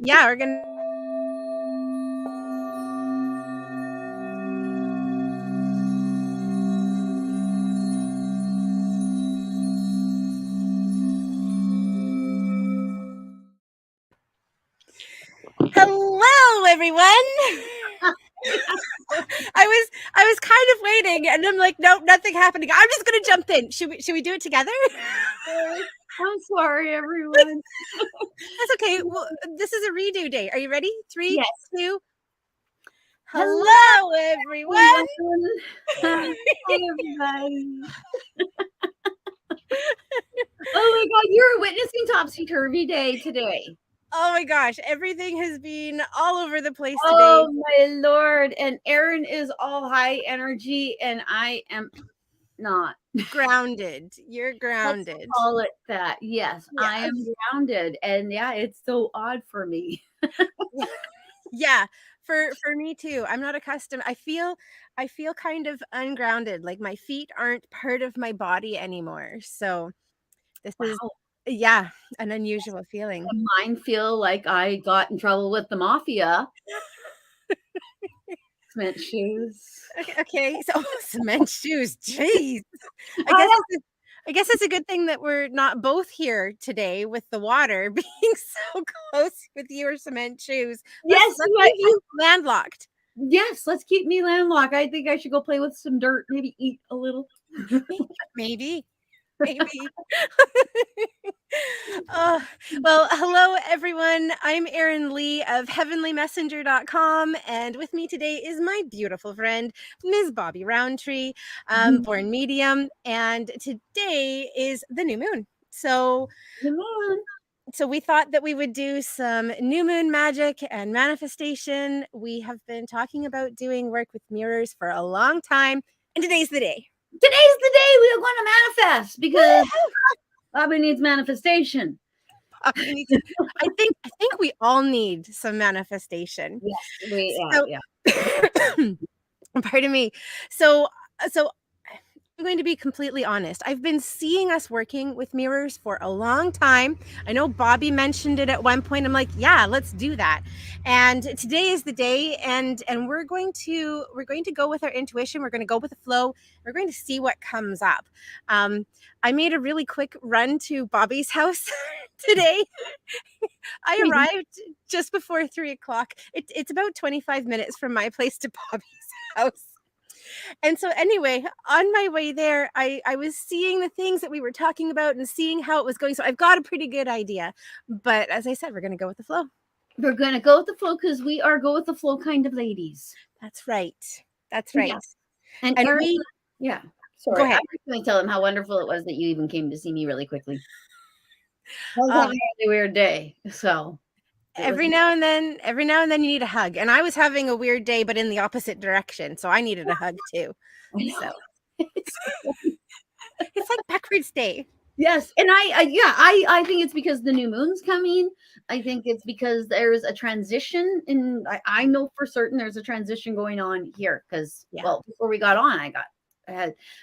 Yeah, we're gonna. Hello, everyone. I was kind of waiting, and I'm like, nope, nothing happening. I'm just gonna jump in. Should we do it together? I'm sorry, everyone. That's okay. Well, this is a redo day. Are you ready? 3, Yes. 2. Hello, Hello, everyone. Hi, everybody. Oh my God, you're witnessing Topsy Turvy Day today. Oh my gosh, everything has been all over the place today. Oh my Lord. And Erin is all high energy, and I am not. Grounded. You're grounded. Let's call it that. Yes, I am grounded. And yeah, it's so odd for me. Yeah, for me too. I'm not accustomed. I feel kind of ungrounded. Like my feet aren't part of my body anymore. So this is an unusual feeling. Mine feel like I got in trouble with the mafia. Cement shoes. Okay, so cement shoes. Jeez. I guess it's a good thing that we're not both here today with the water being so close with your cement shoes. Yes, let's keep you landlocked. Yes, let's keep me landlocked. I think I should go play with some dirt, maybe eat a little. Maybe. Well, hello, everyone. I'm Erin Lee of heavenlymessenger.com, and with me today is my beautiful friend, Ms. Bobbi Rowntree, born medium, and today is the new moon. So we thought that we would do some new moon magic and manifestation. We have been talking about doing work with mirrors for a long time, and today's the day. Today's the day we are going to manifest because Bobbi needs manifestation. I think we all need some manifestation. Yes, Pardon me. So I'm going to be completely honest. I've been seeing us working with mirrors for a long time. I know Bobbi mentioned it at one point. I'm like, yeah, let's do that. And today is the day, and we're going to go with our intuition. We're going to go with the flow. We're going to see what comes up. I made a really quick run to Bobbi's house today. I arrived just before 3:00. It's about 25 minutes from my place to Bobbi's house. And so anyway, on my way there, I was seeing the things that we were talking about and seeing how it was going. So I've got a pretty good idea. But as I said, we're going to go with the flow. We're going to go with the flow because we are go with the flow kind of ladies. That's right. That's right. Yes. And Erin, sorry. Go ahead. I was going to tell them how wonderful it was that you even came to see me really quickly. That was a really weird day. So every now and then you need a hug. And I was having a weird day, but in the opposite direction. So I needed a hug too. So it's like backwards day. Yes. And I think it's because the new moon's coming. I think it's because there's a transition. And I know for certain there's a transition going on here because, before we got on,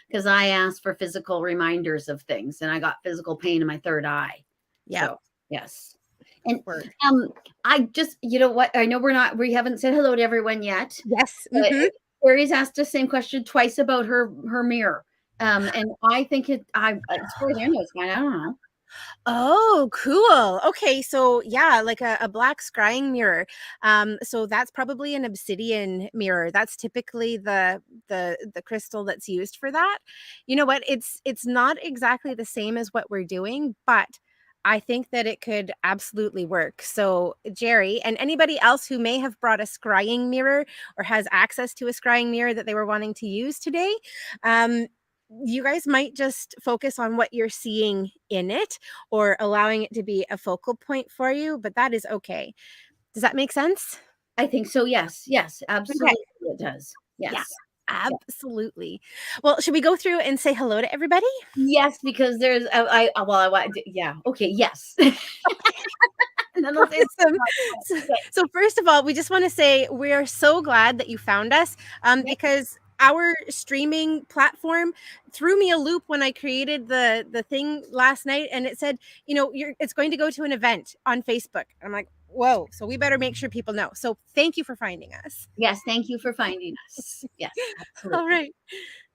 because I asked for physical reminders of things and I got physical pain in my third eye. Yeah. So, yes. And I just, you know what? I know we haven't said hello to everyone yet. Yes. Aries asked the same question twice about her mirror. And I think as far as I know, it's fine. I don't know. Oh, cool. Okay, so yeah, like a black scrying mirror. So that's probably an obsidian mirror. That's typically the crystal that's used for that. You know what? It's not exactly the same as what we're doing, but I think that it could absolutely work. So Jerry and anybody else who may have brought a scrying mirror or has access to a scrying mirror that they were wanting to use today, you guys might just focus on what you're seeing in it or allowing it to be a focal point for you, but that is okay. Does that make sense? I think so. Yes, absolutely. Okay. It does. Yes. Yeah. Absolutely. Well, should we go through and say hello to everybody? Yes, because there's okay, yes. So first of all, we just want to say we are so glad that you found us because our streaming platform threw me a loop when I created the thing last night, and it said, it's going to go to an event on Facebook. I'm like, whoa. So we better make sure people know. So thank you for finding us. Yes, thank you for finding us. Yes, All absolutely. right.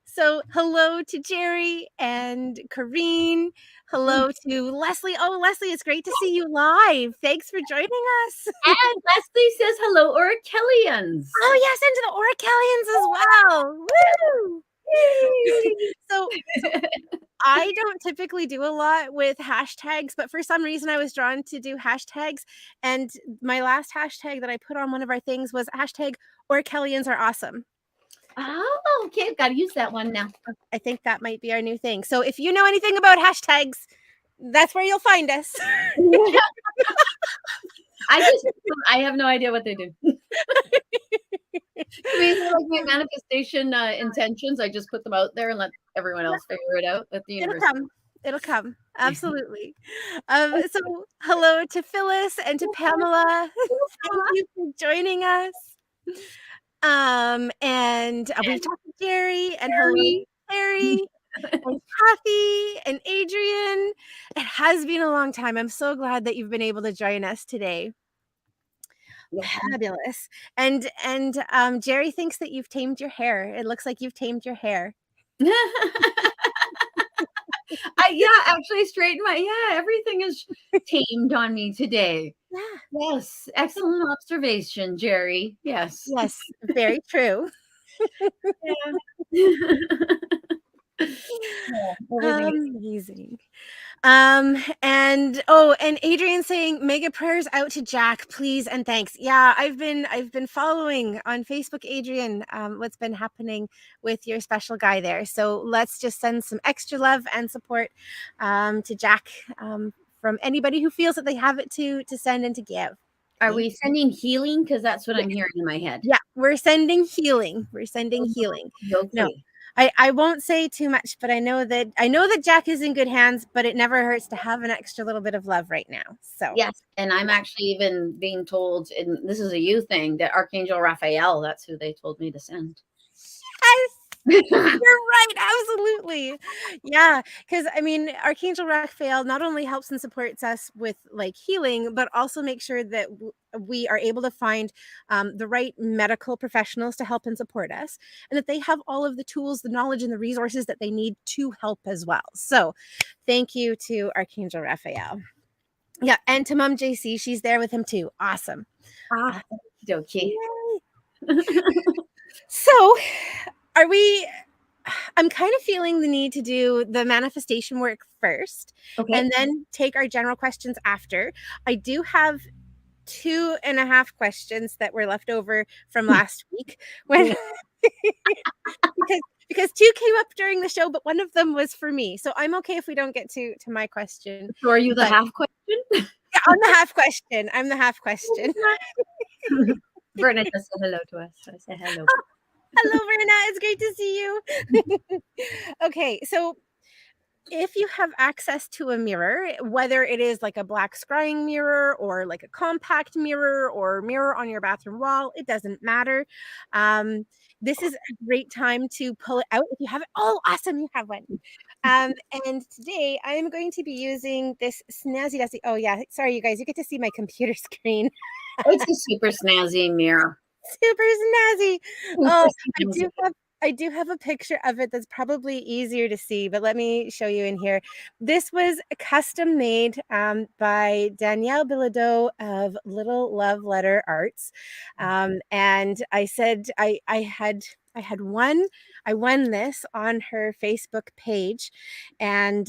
So hello to Jerry and Kareen. Hello to Leslie. Oh, Leslie, it's great to see you live. Thanks for joining us. And Leslie says hello, Orachellians. Oh, yes, and to the Orachellians as well. Woo! So I don't typically do a lot with hashtags, but for some reason I was drawn to do hashtags. And my last hashtag that I put on one of our things was hashtag Orachellians are awesome. Oh, okay. I've got to use that one now. I think that might be our new thing. So if you know anything about hashtags, that's where you'll find us. I have no idea what they do. I mean, like my manifestation intentions, I just put them out there and let everyone else figure it out. Let the universe. It'll come. Absolutely. So hello to Phyllis and to Pamela. Thank you for joining us. And we've talked to Jerry and hello Terry and Kathy and Adrian. It has been a long time. I'm so glad that you've been able to join us today. Fabulous. And Jerry thinks that you've tamed your hair. It looks like you've tamed your hair. Actually straightened everything is tamed on me today. Yeah. Yes. Excellent observation, Jerry. Yes. Yes, very true. Amazing. And Adrian saying mega prayers out to Jack, please and thanks. Yeah, I've been following on Facebook, Adrian, what's been happening with your special guy there. So let's just send some extra love and support to Jack from anybody who feels that they have it to send and to give. Are we sending healing? Because that's what I'm hearing in my head. Yeah, we're sending healing. We're sending healing. Okay. No, I won't say too much, but I know that Jack is in good hands, but it never hurts to have an extra little bit of love right now. So yes, and I'm actually even being told, and this is a you thing, that Archangel Raphael, that's who they told me to send. Yes. You're right, absolutely. Yeah, because I mean, Archangel Raphael not only helps and supports us with like healing, but also makes sure that we are able to find the right medical professionals to help and support us, and that they have all of the tools, the knowledge, and the resources that they need to help as well. So thank you to Archangel Raphael. Yeah, and to Mom JC, she's there with him too. Awesome. Okay. So I'm kind of feeling the need to do the manifestation work first, and then take our general questions after. I do have 2.5 questions that were left over from last week when because 2 came up during the show, but one of them was for me. So I'm okay if we don't get to my question. So are you the half question? Yeah, I'm the half question. I'm the half question. Verna just said hello to us. So I say hello. Hello, Verna. It's great to see you. Okay, so if you have access to a mirror, whether it is like a black scrying mirror or like a compact mirror or mirror on your bathroom wall, it doesn't matter. This is a great time to pull it out if you have it. Oh, awesome, you have one. And today I am going to be using this snazzy dusty. Oh yeah, sorry you guys, you get to see my computer screen. It's a super snazzy mirror. Super snazzy. Oh, I do have a picture of it that's probably easier to see, but let me show you in here. This was custom made by Danielle Bilodeau of Little Love Letter Arts. And I said I won this on her Facebook page, and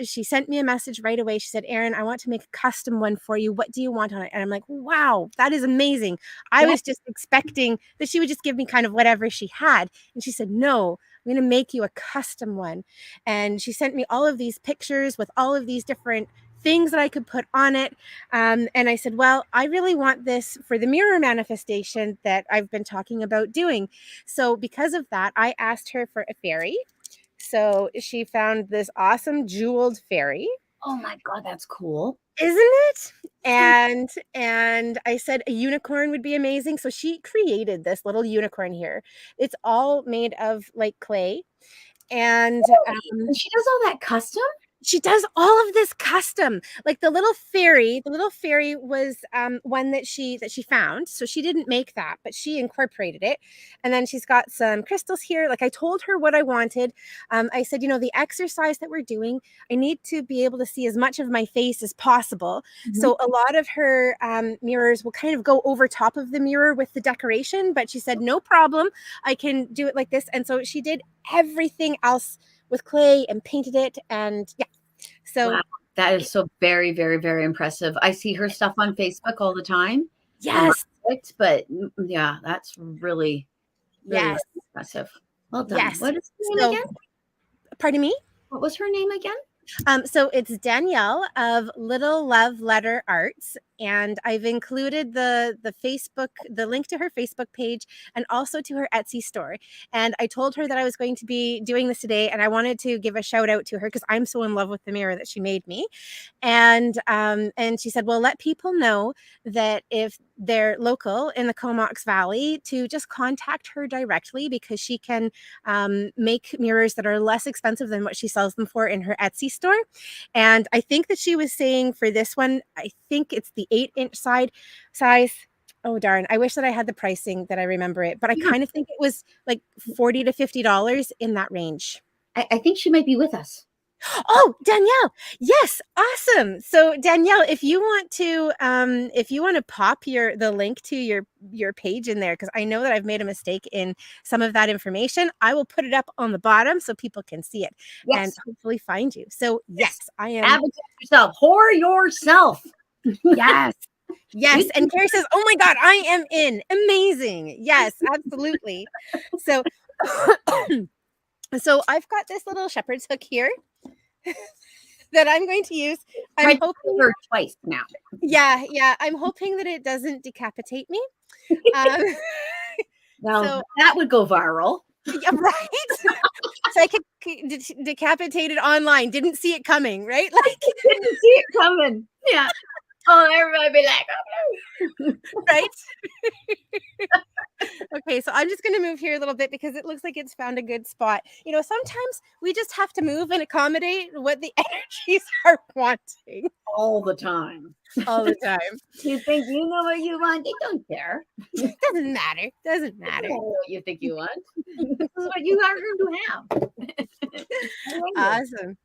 she sent me a message right away. She said, Erin, I want to make a custom one for you. What do you want on it? And I'm like, wow, that is amazing. I was just expecting that she would just give me kind of whatever she had. And she said, no, I'm going to make you a custom one. And she sent me all of these pictures with all of these different things that I could put on it. And I said, well, I really want this for the mirror manifestation that I've been talking about doing. So because of that, I asked her for a fairy. So she found this awesome jeweled fairy. Oh my God, that's cool. Isn't it? And I said a unicorn would be amazing. So she created this little unicorn here. It's all made of like clay. And she does all that custom? she does all of this custom, like the little fairy was one that she found, so she didn't make that, but she incorporated it. And then she's got some crystals here. Like, I told her what I wanted. I said, the exercise that we're doing, I need to be able to see as much of my face as possible. So a lot of her mirrors will kind of go over top of the mirror with the decoration, but she said, no problem, I can do it like this. And so she did everything else with clay and painted it. And yeah, so wow, that is so very, very, very impressive. I see her stuff on Facebook all the time. yes, but yeah, that's really, really, yes, really impressive. Well done. yes. What is her name again? Pardon me? What was her name again? So it's Danielle of Little Love Letter Arts, and I've included the link to her Facebook page and also to her Etsy store. And I told her that I was going to be doing this today, and I wanted to give a shout out to her because I'm so in love with the mirror that she made me. And she said, well, let people know that if they're local in the Comox Valley, to just contact her directly, because she can make mirrors that are less expensive than what she sells them for in her Etsy store. And I think that she was saying for this one, I think it's the 8-inch size. Oh, darn. I wish that I had the pricing that I remember it, but I kind of think it was like $40 to $50 in that range. I think she might be with us. Oh, Danielle. Yes. Awesome. So Danielle, if you want to pop the link to your page in there, because I know that I've made a mistake in some of that information, I will put it up on the bottom so people can see it and hopefully find you. So yes, I am. Advocate yourself. Whore yourself. Yes. Yes. And Carrie says, oh my God, I am in. Amazing. Yes, absolutely. So so I've got this little shepherd's hook here that I'm going to use. I'm hoping her twice now. Yeah, I'm hoping that it doesn't decapitate me. Well, that would go viral. Yeah, right. So I could decapitate it online. Didn't see it coming, right? Like, didn't see it coming. Yeah. Oh, everybody be like, oh, no. Right? Okay, so I'm just going to move here a little bit because it looks like it's found a good spot. Sometimes we just have to move and accommodate what the energies are wanting. All the time. All the time. You think you know what you want? They don't care. Doesn't matter. Doesn't matter. You know what you think you want. This is what you are going to have. Awesome.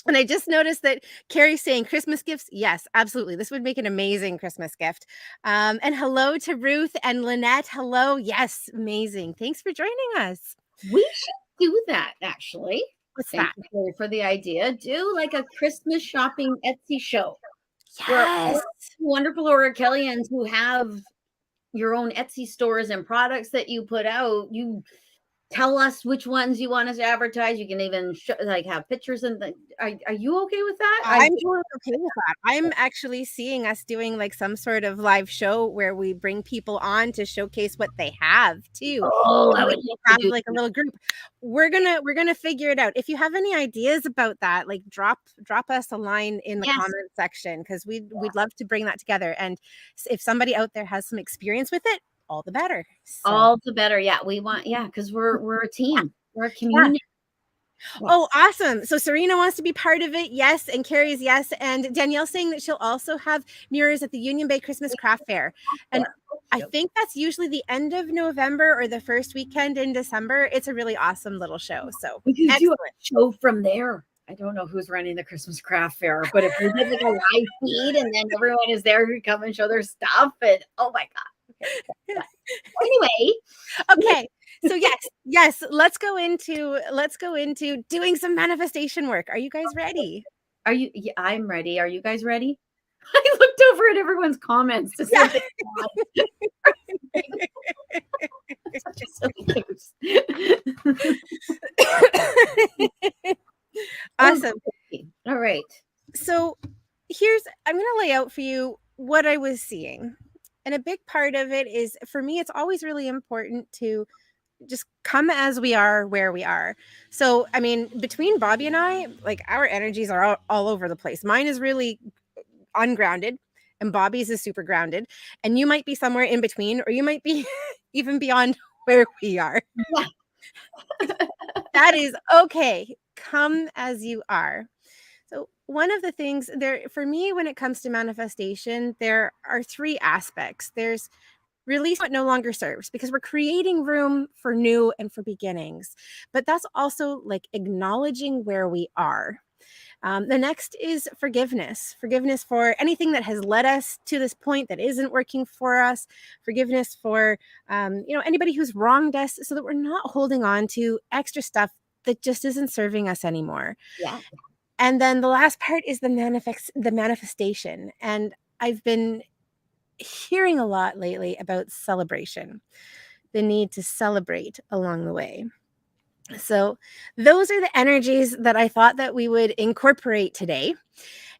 And I just noticed that Carrie's saying Christmas gifts. Yes, absolutely. This would make an amazing Christmas gift. And hello to Ruth and Lynette. Hello. Yes, amazing. Thanks for joining us. We should do that, actually. Thank you for the idea. Do like a Christmas shopping Etsy show. Yes. Wonderful Orachellians who have your own Etsy stores and products that you put out. You tell us which ones you want us to advertise. You can even have pictures and are you okay with that? I'm totally okay with that. I'm actually seeing us doing like some sort of live show where we bring people on to showcase what they have too. Oh, I would have like a little group. We're gonna figure it out. If you have any ideas about that, like drop us a line in the comment section, because we'd love to bring that together. And if somebody out there has some experience with it, all the better. So. All the better. Yeah, we want, because we're a team. We're a community. Yeah. Oh, awesome. So Serena wants to be part of it. Yes. And Carrie's yes. And Danielle's saying that she'll also have mirrors at the Union Bay Christmas Craft Fair. And I think that's usually the end of November or the first weekend in December. It's a really awesome little show. So we could do a show from there. I don't know who's running the Christmas Craft Fair, but if we did like a live feed and then everyone is there to come and show their stuff, and oh my God. Anyway, okay. So yes, let's go into doing some manifestation work. Are you guys ready? Are you? Yeah, I'm ready. Are you guys ready? I looked over at everyone's comments to see. Awesome. All right. So I'm going to lay out for you what I was seeing. And a big part of it is, for me, it's always really important to just come as we are, where we are. So, I mean, between Bobbi and I, like, our energies are all over the place. Mine is really ungrounded and Bobbi's is super grounded. And you might be somewhere in between, or you might be even beyond where we are. That is okay. Come as you are. So one of the things there for me when it comes to manifestation, there are three aspects. There's release what no longer serves, because we're creating room for new and for beginnings. But that's also like acknowledging where we are. The next is forgiveness for anything that has led us to this point that isn't working for us, forgiveness for anybody who's wronged us, so that we're not holding on to extra stuff that just isn't serving us anymore. Yeah. And then the last part is the manifestation. And I've been hearing a lot lately about celebration, the need to celebrate along the way. So those are the energies that I thought that we would incorporate today.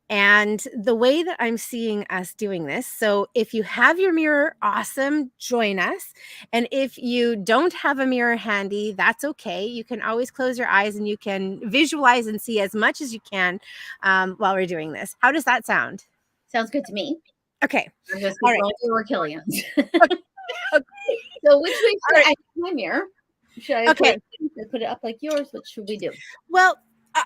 And the way that I'm seeing us doing this, so if you have your mirror, awesome, join us. And if you don't have a mirror handy, that's okay. You can always close your eyes and you can visualize and see as much as you can while we're doing this. How does that sound? Sounds good to me. Okay. I'm just All right. or Killian's. Okay. So which way should All right. I put my mirror? Should I Okay. put it up like yours? What should we do? Well,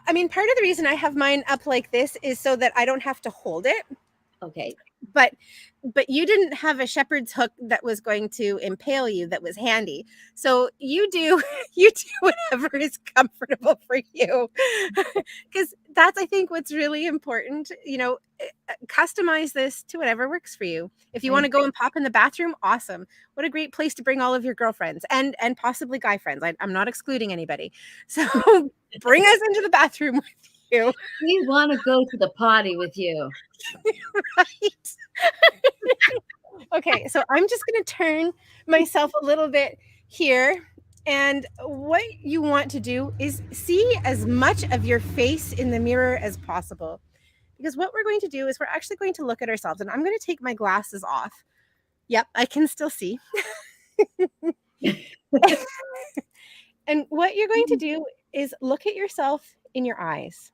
I mean, part of the reason I have mine up like this is so that I don't have to hold it. Okay. But you didn't have a shepherd's hook that was going to impale you, that was handy. So you do whatever is comfortable for you. Because that's, I think, what's really important. Customize this to whatever works for you. If you want to go and pop in the bathroom, awesome. What a great place to bring all of your girlfriends and possibly guy friends. I'm not excluding anybody. So bring us into the bathroom with you. We want to go to the potty with you. Right. Okay, so I'm just going to turn myself a little bit here. And what you want to do is see as much of your face in the mirror as possible. Because what we're going to do is we're actually going to look at ourselves. And I'm going to take my glasses off. Yep, I can still see. And what you're going to do is look at yourself in your eyes.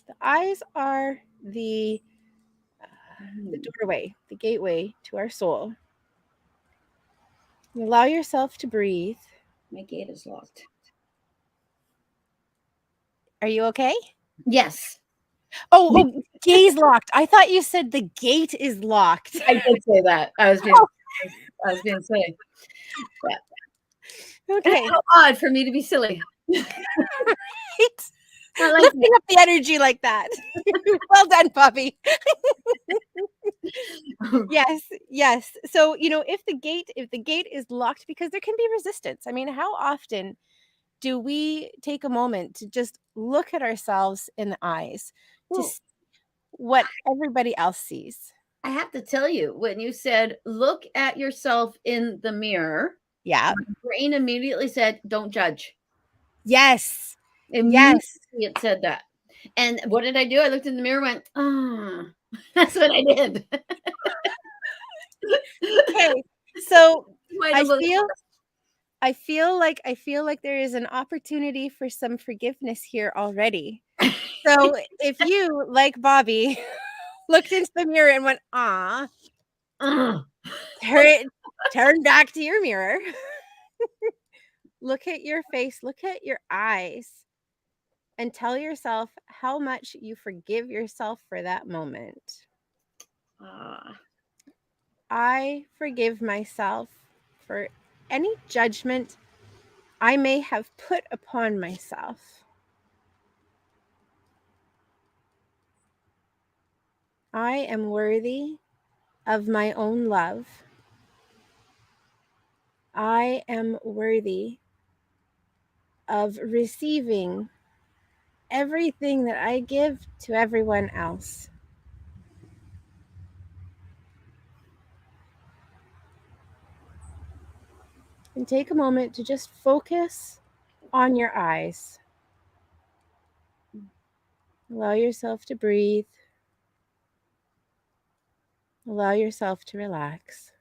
The eyes are the doorway, the gateway to our soul. Allow yourself to breathe. My gate is locked. Are you okay? Yes. Oh, gaze locked. I thought you said the gate is locked. I did say that. I was being silly. Yeah. Okay. How odd for me to be silly. Right? Not like Lifting up the energy like that. Well done, Bobbi. Yes. So, if the gate is locked, because there can be resistance. I mean, how often do we take a moment to just look at ourselves in the eyes to see what everybody else sees? I have to tell you, when you said, look at yourself in the mirror, Yeah. my brain immediately said, don't judge. Yes. Immediately it said that. And what did I do? I looked in the mirror and went, that's what I did. Okay. So I feel like there is an opportunity for some forgiveness here already. So if you, like Bobbi, looked into the mirror and went, "Ah," turn back to your mirror. Look at your face, look at your eyes, and tell yourself how much you forgive yourself for that moment. I forgive myself for any judgment I may have put upon myself. I am worthy of my own love. I am worthy of receiving everything that I give to everyone else. And take a moment to just focus on your eyes. Allow yourself to breathe. Allow yourself to relax.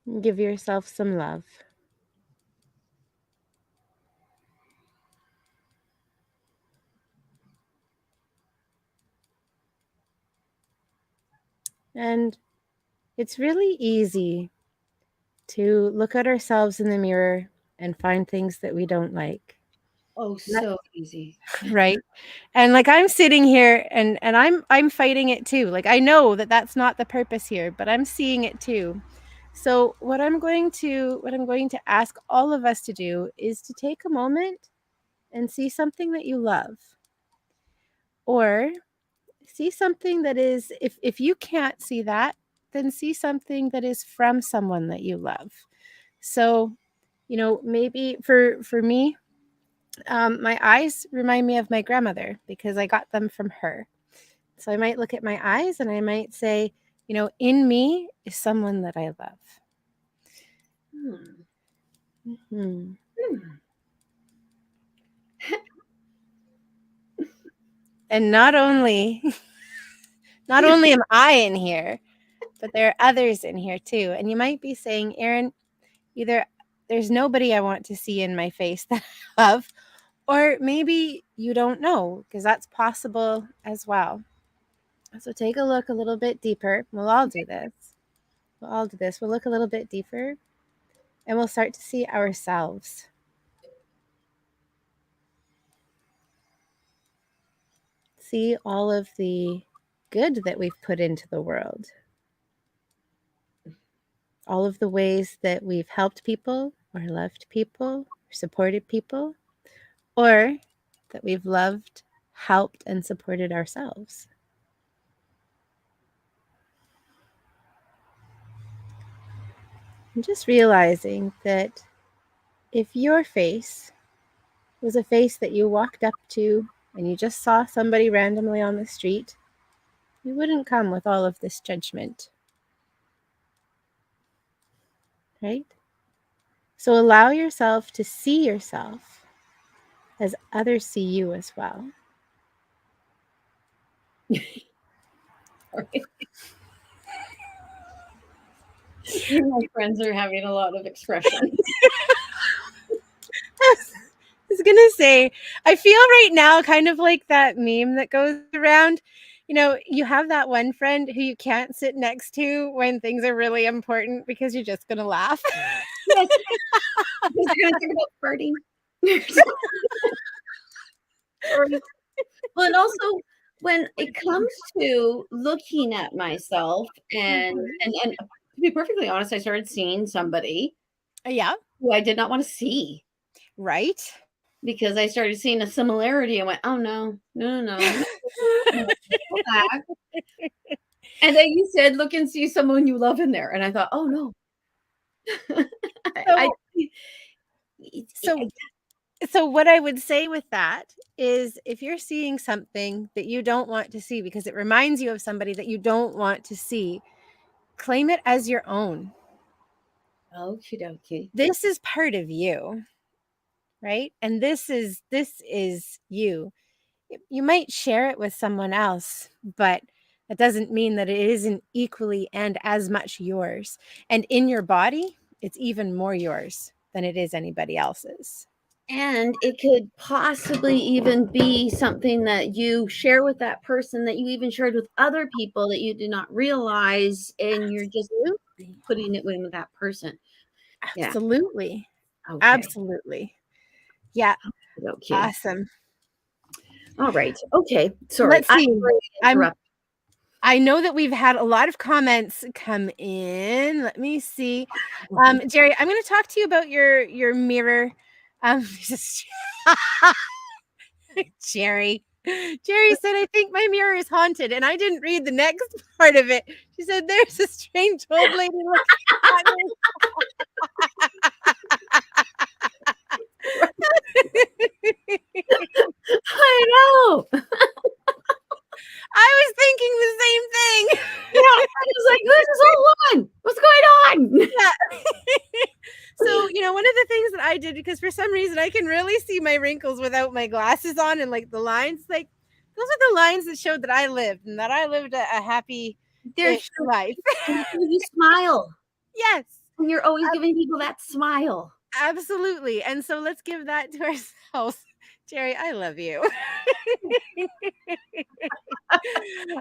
And give yourself some love. And it's really easy to look at ourselves in the mirror and find things that we don't like. Oh, so easy. Right? And like I'm sitting here and I'm fighting it too. Like I know that that's not the purpose here, but I'm seeing it too. So what I'm going to ask all of us to do is to take a moment and see something that you love. Or see something that is, if you can't see that, then see something that is from someone that you love. So, maybe for me, my eyes remind me of my grandmother because I got them from her. So I might look at my eyes and I might say, in me is someone that I love. Hmm. And not only am I in here, but there are others in here too. And you might be saying, Erin, either there's nobody I want to see in my face that I love, or maybe you don't know, because that's possible as well. So take a look a little bit deeper. We'll all do this. We'll look a little bit deeper and we'll start to see ourselves. See all of the good that we've put into the world. All of the ways that we've helped people or loved people or supported people, or that we've loved, helped, and supported ourselves. And just realizing that if your face was a face that you walked up to and you just saw somebody randomly on the street, you wouldn't come with all of this judgment. Right? So allow yourself to see yourself as others see you as well. My friends are having a lot of expression. I was going to say, I feel right now kind of like that meme that goes around. You have that one friend who you can't sit next to when things are really important because you're just going to laugh. Yes. You're going to think about farting. Well, and also when it comes to looking at myself and to be perfectly honest, I started seeing somebody who I did not want to see. Right? Because I started seeing a similarity and went, oh no. And then you said, look and see someone you love in there. And I thought, oh no. So what I would say with that is if you're seeing something that you don't want to see because it reminds you of somebody that you don't want to see, claim it as your own. Okie dokie. This is part of you, right? And this is you. You might share it with someone else, but that doesn't mean that it isn't equally and as much yours. And in your body, it's even more yours than it is anybody else's. And it could possibly even be something that you share with that person that you even shared with other people that you do not realize, and you're just putting it with that person. Absolutely. Yeah. Okay. Absolutely. Yeah. Okay. Awesome. All right. Okay. Sorry. Let's see. I know that we've had a lot of comments come in. Let me see. Jerry, I'm going to talk to you about your mirror. Jerry said, I think my mirror is haunted. And I didn't read the next part of it. She said, there's a strange old lady looking at me. I know. I was thinking the same thing. Yeah, I was like, this is all one. What's going on? Yeah. So, one of the things that I did, because for some reason I can really see my wrinkles without my glasses on, and like the lines, like those are the lines that showed that I lived and that I lived a happy life. You smile. Yes. And you're always giving people that smile. Absolutely. And so let's give that to ourselves. Jerry, I love you.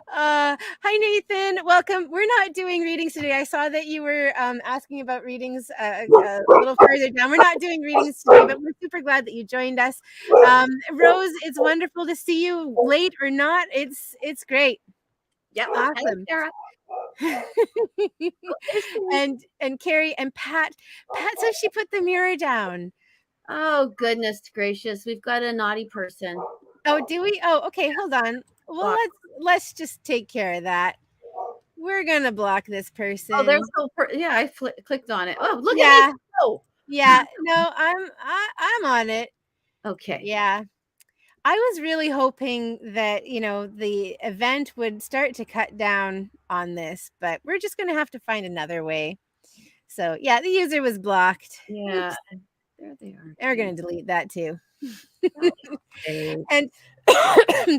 Hi, Nathan. Welcome. We're not doing readings today. I saw that you were asking about readings a little further down. We're not doing readings today, but we're super glad that you joined us. Rose, it's wonderful to see you, late or not. It's great. Yep. Awesome. Sarah. and Carrie and Pat. Pat says she put the mirror down. Oh, goodness gracious. We've got a naughty person. Oh, do we? Oh, okay. Hold on. Well, let's just take care of that. We're gonna block this person. Oh, there's no. Yeah, I clicked on it. Oh, look at me. Oh. Yeah. No, I'm on it. Okay. Yeah. I was really hoping that, the event would start to cut down on this, but we're just gonna have to find another way. So yeah, the user was blocked. Yeah. Oops. There they are. They're gonna delete that too. Okay. And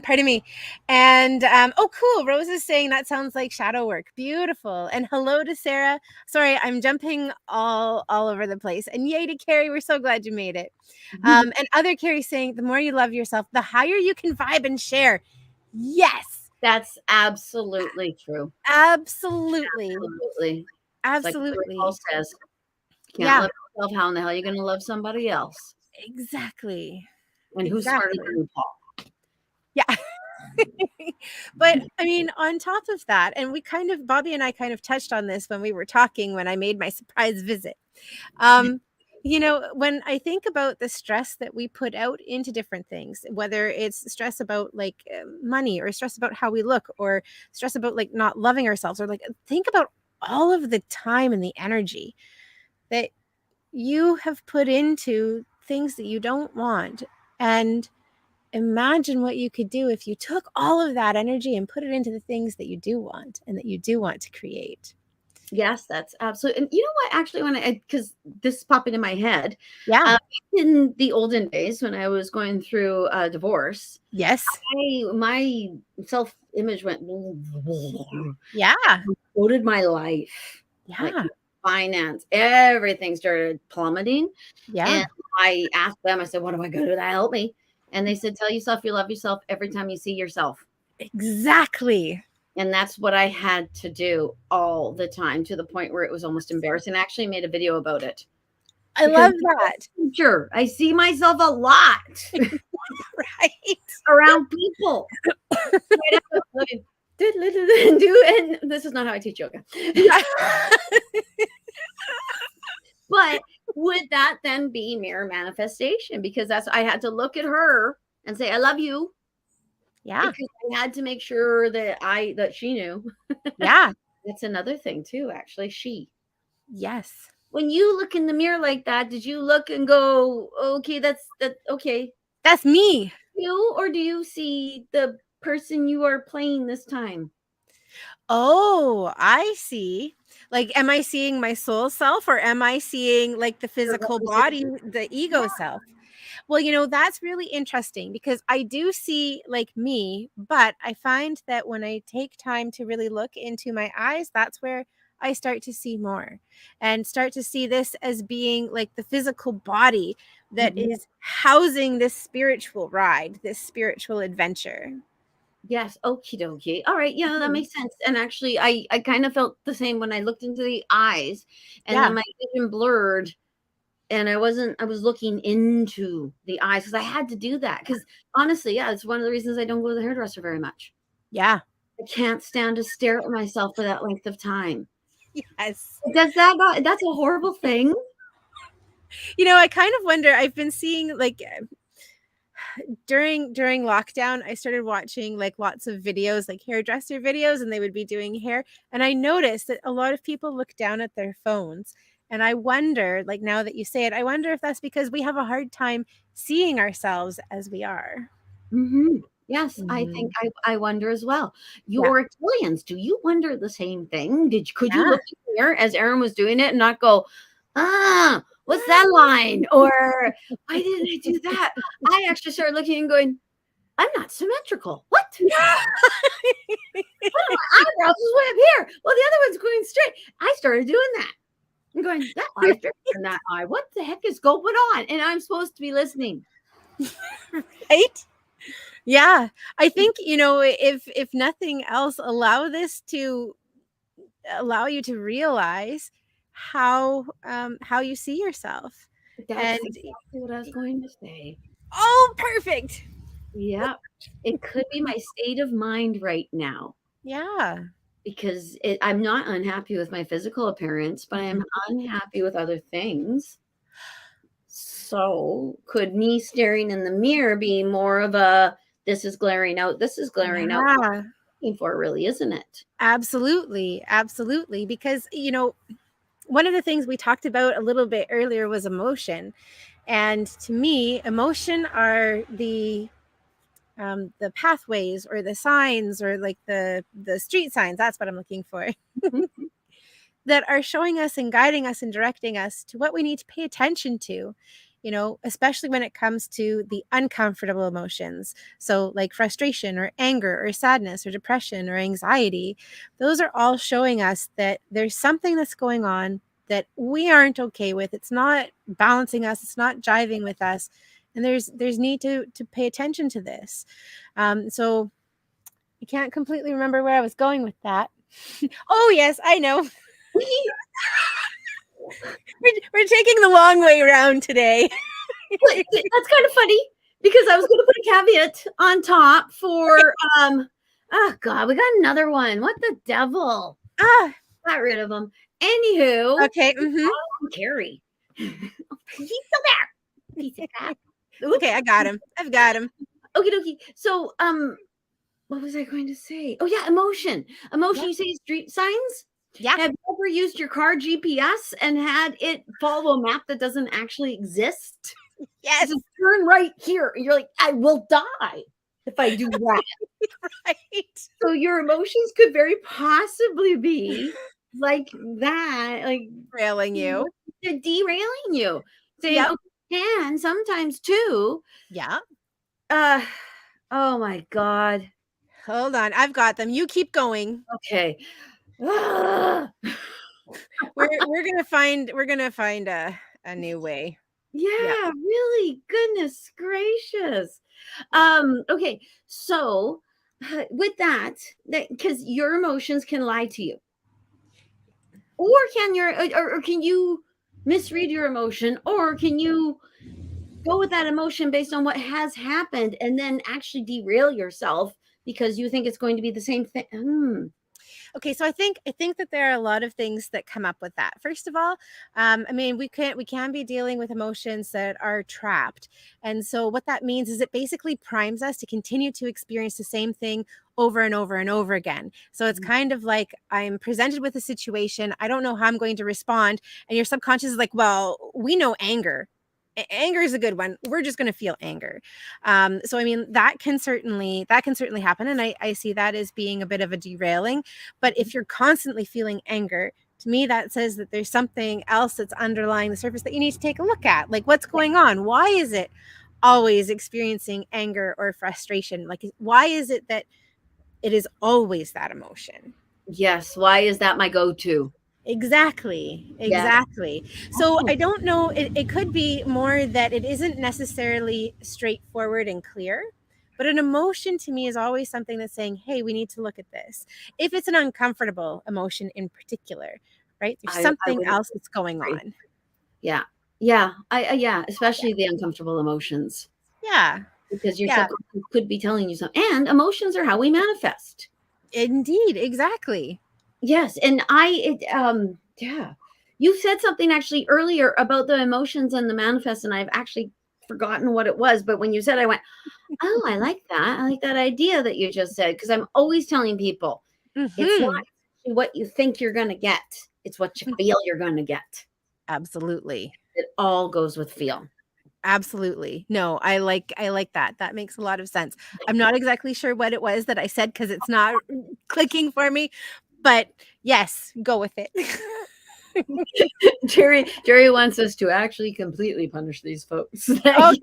pardon me. And oh, cool. Rose is saying that sounds like shadow work. Beautiful. And hello to Sarah. Sorry, I'm jumping all over the place. And yay to Carrie. We're so glad you made it. And other Carrie saying the more you love yourself, the higher you can vibe and share. Yes. That's absolutely true. Absolutely. Absolutely. Like Paul says, can't love yourself. How in the hell are you going to love somebody else? Exactly. And who's smarter than you, Paul? Yeah. But I mean, on top of that, and Bobbi and I kind of touched on this when we were talking, when I made my surprise visit. When I think about the stress that we put out into different things, whether it's stress about like money, or stress about how we look, or stress about like not loving ourselves, or like think about all of the time and the energy that you have put into things that you don't want. And imagine what you could do if you took all of that energy and put it into the things that you do want and that you do want to create. Yes, that's absolutely. And you know what? Actually, because this is popping in my head. Yeah. In the olden days when I was going through a divorce. Yes. My self-image went. Yeah. Exploded my life. Yeah. Like finance, everything started plummeting. Yeah. And I asked them, I said, what do I go to that help me? And they said, tell yourself you love yourself every time you see yourself. Exactly. And that's what I had to do all the time, to the point where it was almost embarrassing. I actually made a video about it. I love that. Sure. I see myself a lot. Right. Around people. And this is not how I teach yoga. But would that then be mirror manifestation? Because I had to look at her and say, I love you. Yeah. Because I had to make sure that she knew. Yeah. That's another thing too, actually. Yes. When you look in the mirror like that, did you look and go, okay, okay. That's me. You, or do you see the person you are playing this time? Oh, I see. Like, am I seeing my soul self, or am I seeing like the physical body, the ego self? Well, that's really interesting, because I do see like me, but I find that when I take time to really look into my eyes, that's where I start to see more, and start to see this as being like the physical body that is housing this spiritual ride, this spiritual adventure. Yes. Okie dokie. All right. Yeah, that makes sense. And actually, I kind of felt the same when I looked into the eyes, and then my vision blurred, and I was looking into the eyes, because I had to do that. Because honestly, yeah, it's one of the reasons I don't go to the hairdresser very much. Yeah. I can't stand to stare at myself for that length of time. Yes. That's a horrible thing. I kind of wonder, I've been seeing like during lockdown, I started watching like lots of videos, like hairdresser videos, and they would be doing hair. And I noticed that a lot of people look down at their phones. And I wonder, like, now that you say it, I wonder if that's because we have a hard time seeing ourselves as we are. Yes, I think I wonder as well. You reptilians, do you wonder the same thing? Could you look in the mirror as Erin was doing it and not go, what's that line? Or why didn't I do that? I actually started looking and going, I'm not symmetrical. What? One of my eyebrows is way up here. Well, the other one's going straight. I started doing that. I'm going, that eye's bigger than that eye. What the heck is going on? And I'm supposed to be listening. Right? Yeah. I think, if nothing else, allow you to realize how you see yourself. That's And exactly what I was going to say. oh, perfect. Yeah. It could be my state of mind right now Yeah. because I'm not unhappy with my physical appearance, but I am Mhm. unhappy with other things. So, could me staring in the mirror be more of a this is glaring out, this is glaring out what Yeah. I'm looking for, really, isn't it? Absolutely. Absolutely. Because, one of the things we talked about a little bit earlier was emotion. And to me, emotion are the pathways or the signs, or like the street signs. That's what I'm looking for. Mhm. That are showing us and guiding us and directing us to what we need to pay attention to, especially when it comes to the uncomfortable emotions. So, like frustration or anger or sadness or depression or anxiety, those are all showing us that there's something that's going on that we aren't okay with. It's not balancing us, it's not jiving with us. And there's need to pay attention to this. So I can't completely remember where I was going with that. Oh, yes, I know. We're taking the long way around today. That's kind of funny because I was going to put a caveat on top for oh god, we got another one. What the devil? Ah, Got rid of them. Anywho, okay. Mm-hmm. Carrie. He's still there. Piece of crap. Oops. Okay, I got him. I've got him. Okie dokie. So, what was I going to say? Oh yeah, emotion. Emotion. Yep. You say street signs. Yeah. Have you ever used your car GPS and had it follow a map that doesn't actually exist? Yes. Just turn right here. And you're like, I will die if I do that. Right. So your emotions could very possibly be like that, like Railing you. derailing you. Saying, Yep. okay, and sometimes too, Yeah. uh, oh my God. Hold on. I've got them. You keep going. Okay. Ah, We're gonna find a new way. Yeah. yeah, really. Goodness gracious. Okay, so with that because your emotions can lie to you. Or can your or can you misread your emotion, or can you go with that emotion based on what has happened and then actually derail yourself because you think it's going to be the same thing? Okay, so I think that there are a lot of things that come up with that. First of all, I mean, we can be dealing with emotions that are trapped, and so what that means is it basically primes us to continue to experience the same thing over and over and over again. So it's kind of like I'm presented with a situation, I don't know how I'm going to respond, and your subconscious is like, well, we know anger. Anger is a good one. We're just going to feel anger. So I mean, that can certainly happen, and I see that as being a bit of a derailing. But if you're constantly feeling anger, to me, that says that there's something else that's underlying the surface that you need to take a look at. Like, what's going on? Why is it always experiencing anger or frustration? Like, why is it that it is always that emotion? Yes. Why is that my go-to? Exactly. Yeah. Exactly. So I don't know. It could be more that it isn't necessarily straightforward and clear, but an emotion to me is always something that's saying, hey, we need to look at this. If it's an uncomfortable emotion in particular, right? There's I something would else that's going agree. on. Yeah. Yeah. Yeah, especially the uncomfortable emotions Yeah. because your Yeah. subconscious could be telling you something. And emotions are how we manifest. Indeed. Exactly. Yes, and yeah. You said something actually earlier about the emotions and the manifest, and I've actually forgotten what it was, but when you said I went, "Oh, I like that. I like that idea that you just said," because I'm always telling people, it's not Hmm. what you think you're gonna get, it's what you feel you're gonna get. Absolutely. It all goes with feel. Absolutely. No, I like that. That makes a lot of sense. I'm not exactly sure what it was that I said because it's not clicking for me, but yes, go with it. Jerry wants us to actually completely punish these folks. Okay.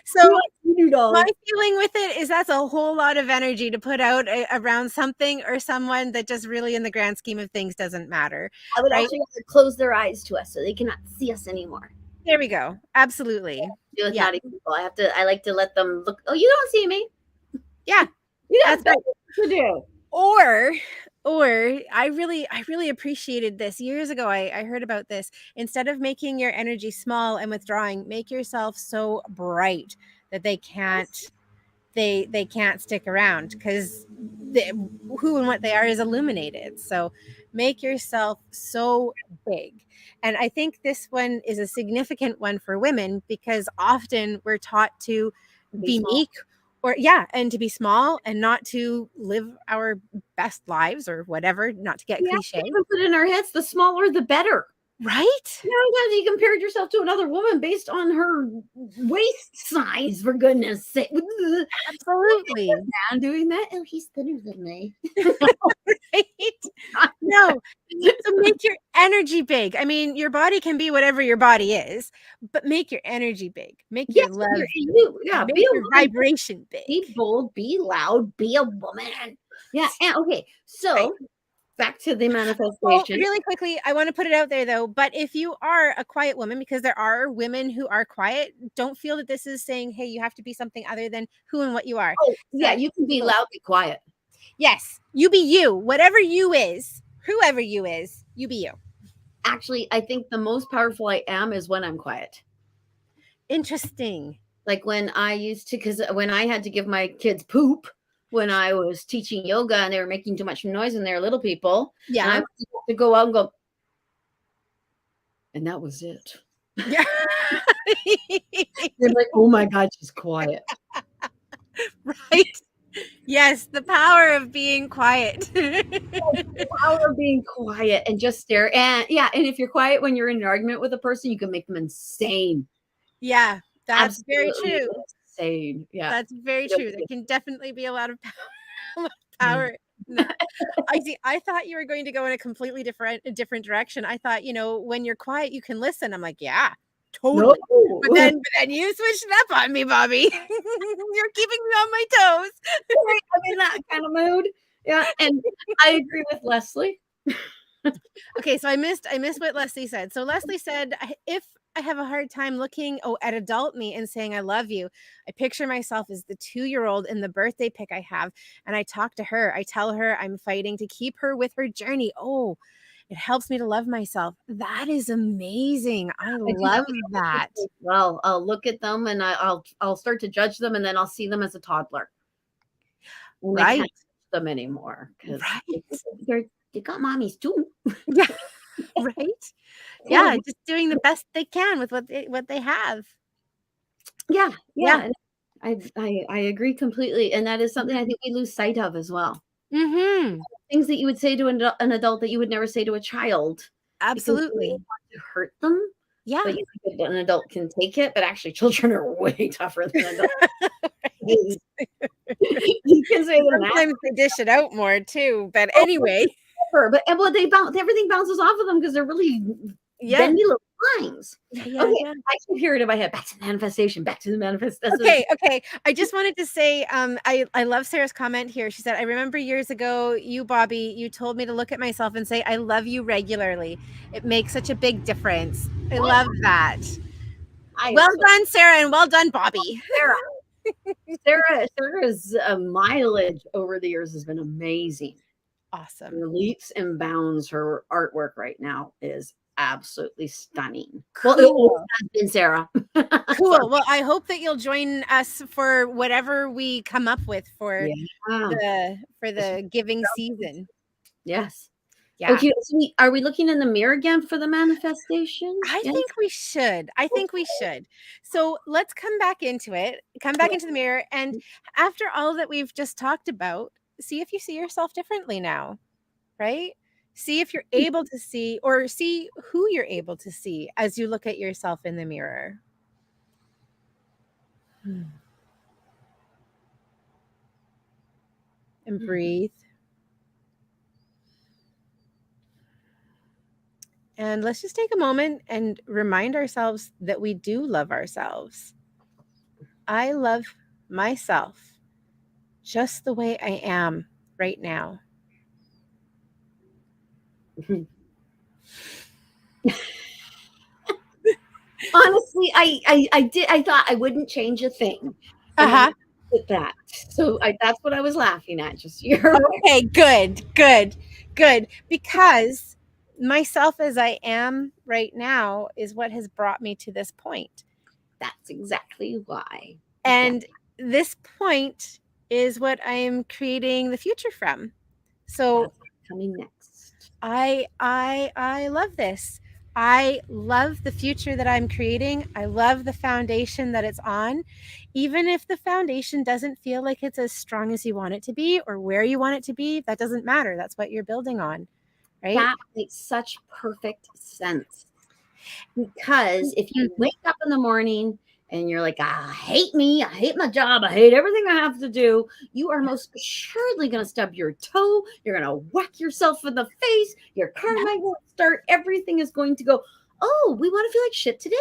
So my $2 feeling with it is that's a whole lot of energy to put out around something or someone that just really in the grand scheme of things doesn't matter, I would right? actually have to close their eyes to us so they cannot see us anymore. There we go. Absolutely. Do with Yeah. naughty people. I like to let them look. Oh, you don't see me. Yeah. You That's got right. better to do. Or I really appreciated this. Years ago, I heard about this. Instead of making your energy small and withdrawing, make yourself so bright that they can't stick around, because who and what they are is illuminated. So make yourself so big. And I think this one is a significant one for women, because often we're taught to Be be small. meek, or yeah, and to be small, and not to live our best lives or whatever, not to get We cliche, have to even put in our heads, the smaller the better. right? Sometimes you compared yourself to another woman based on her waist size, for goodness sake. Absolutely. Man doing that. Oh, he's thinner than me. Right? No. So make your energy big. I mean, your body can be whatever your body is, but make your energy big. Make Yes, your love big. yeah, Make be a your woman, vibration big. be bold, be loud, be a woman. Yeah, and okay, so Right. back to the Well, manifestation. really quickly, I want to put it out there though, but if you are a quiet woman, because there are women who are quiet, don't feel that this is saying, hey, you have to be something other than who and what you are. Oh, yeah, So, you can be loudly quiet. yes, you be you, whatever you is, whoever you is, you be you. Actually, I think the most powerful I am is when I'm quiet. Interesting. Like when I used to, because when I had to give my kids poop when I was teaching yoga and they were making too much noise and they're little people, and I Yeah. would have to go out and go, and that was it. Yeah. They're like, oh my God, she's quiet. Right. Yes, the power of being quiet. The power of being quiet and just stare. And yeah, and if you're quiet when you're in an argument with a person, you can make them insane. Yeah, that's very Absolutely true. insane. Yeah. That's very true. There can definitely be a lot of power. No. I see. I thought you were going to go in a different direction. I thought, when you're quiet, you can listen. I'm like, yeah, No. totally. But then you switched it up on me, Bobbi. You're keeping me on my toes. I'm in that kind of mood. Yeah. And I agree with Leslie. Okay, so I missed what Leslie said. So Leslie said, if I have a hard time looking at adult me and saying I love you, I picture myself as the 2-year-old in the birthday pic I have, and I talk to her. I tell her I'm fighting to keep her with her journey. Oh, it helps me to love myself. That is amazing. I I do love that. well. I'll look at them and I'll start to judge them, and then I'll see them as a toddler. And I Right. can't touch them anymore because Right. they got mommies too. Yeah. Right. Yeah, just doing the best they can with what they have. Yeah, Yeah. yeah. I agree completely, and that is something I think we lose sight of as well. Mhm. Things that you would say to an adult that you would never say to a child because you don't Absolutely. want to hurt them, Yeah. but you think that an adult can take it, but actually children are way tougher than adults. You can say them that, Sometimes they dish it out more too, but anyway. but well, they bounce everything bounces off of them because they're really Yeah. bendy little minds. Yeah, Okay, yeah. I keep hearing in my head, back to manifestation, back to the manifestation. Okay. I just wanted to say, I love Sarah's comment here. She said, "I remember years ago, you, Bobbi, you told me to look at myself and say, I love you regularly. It makes such a big difference." I love that. Well done, Sarah, and well done, Bobbi. Sarah's mileage over the years has been amazing. Awesome. Her leaps and bounds. Her artwork right now is absolutely stunning. Cool. Well, it has been Sarah. Cool. Well, I hope that you'll join us for whatever we come up with for the giving season. Yes. Yeah. Okay, so are we looking in the mirror again for the manifestation? I Yes. think we should. I think we should. So let's come back into it. Come back into the mirror. And after all that we've just talked about, see if you see yourself differently now, right? See if you're able to see, or see who you're able to see as you look at yourself in the mirror. And breathe. And let's just take a moment and remind ourselves that we do love ourselves. I love myself just the way I am right now. Honestly, I thought I wouldn't change a thing. And then Uh-huh. with that. So that's what I was laughing at. Just you're Okay, good. Because myself as I am right now is what has brought me to this point. that's exactly why. Yeah, And this point is what I am creating the future from. So that's coming next. I love this. I love the future that I'm creating. I love the foundation that it's on. Even if the foundation doesn't feel like it's as strong as you want it to be or where you want it to be, that doesn't matter. That's what you're building on, right? That makes such perfect sense. Because if you Mhm. wake up in the morning and you're like, I hate me, I hate my job, I hate everything I have to do, you are most assuredly going to stub your toe. You're going to whack yourself in the face. Your car Yeah. might won't start. Everything is going to go, oh, we want to feel like shit today?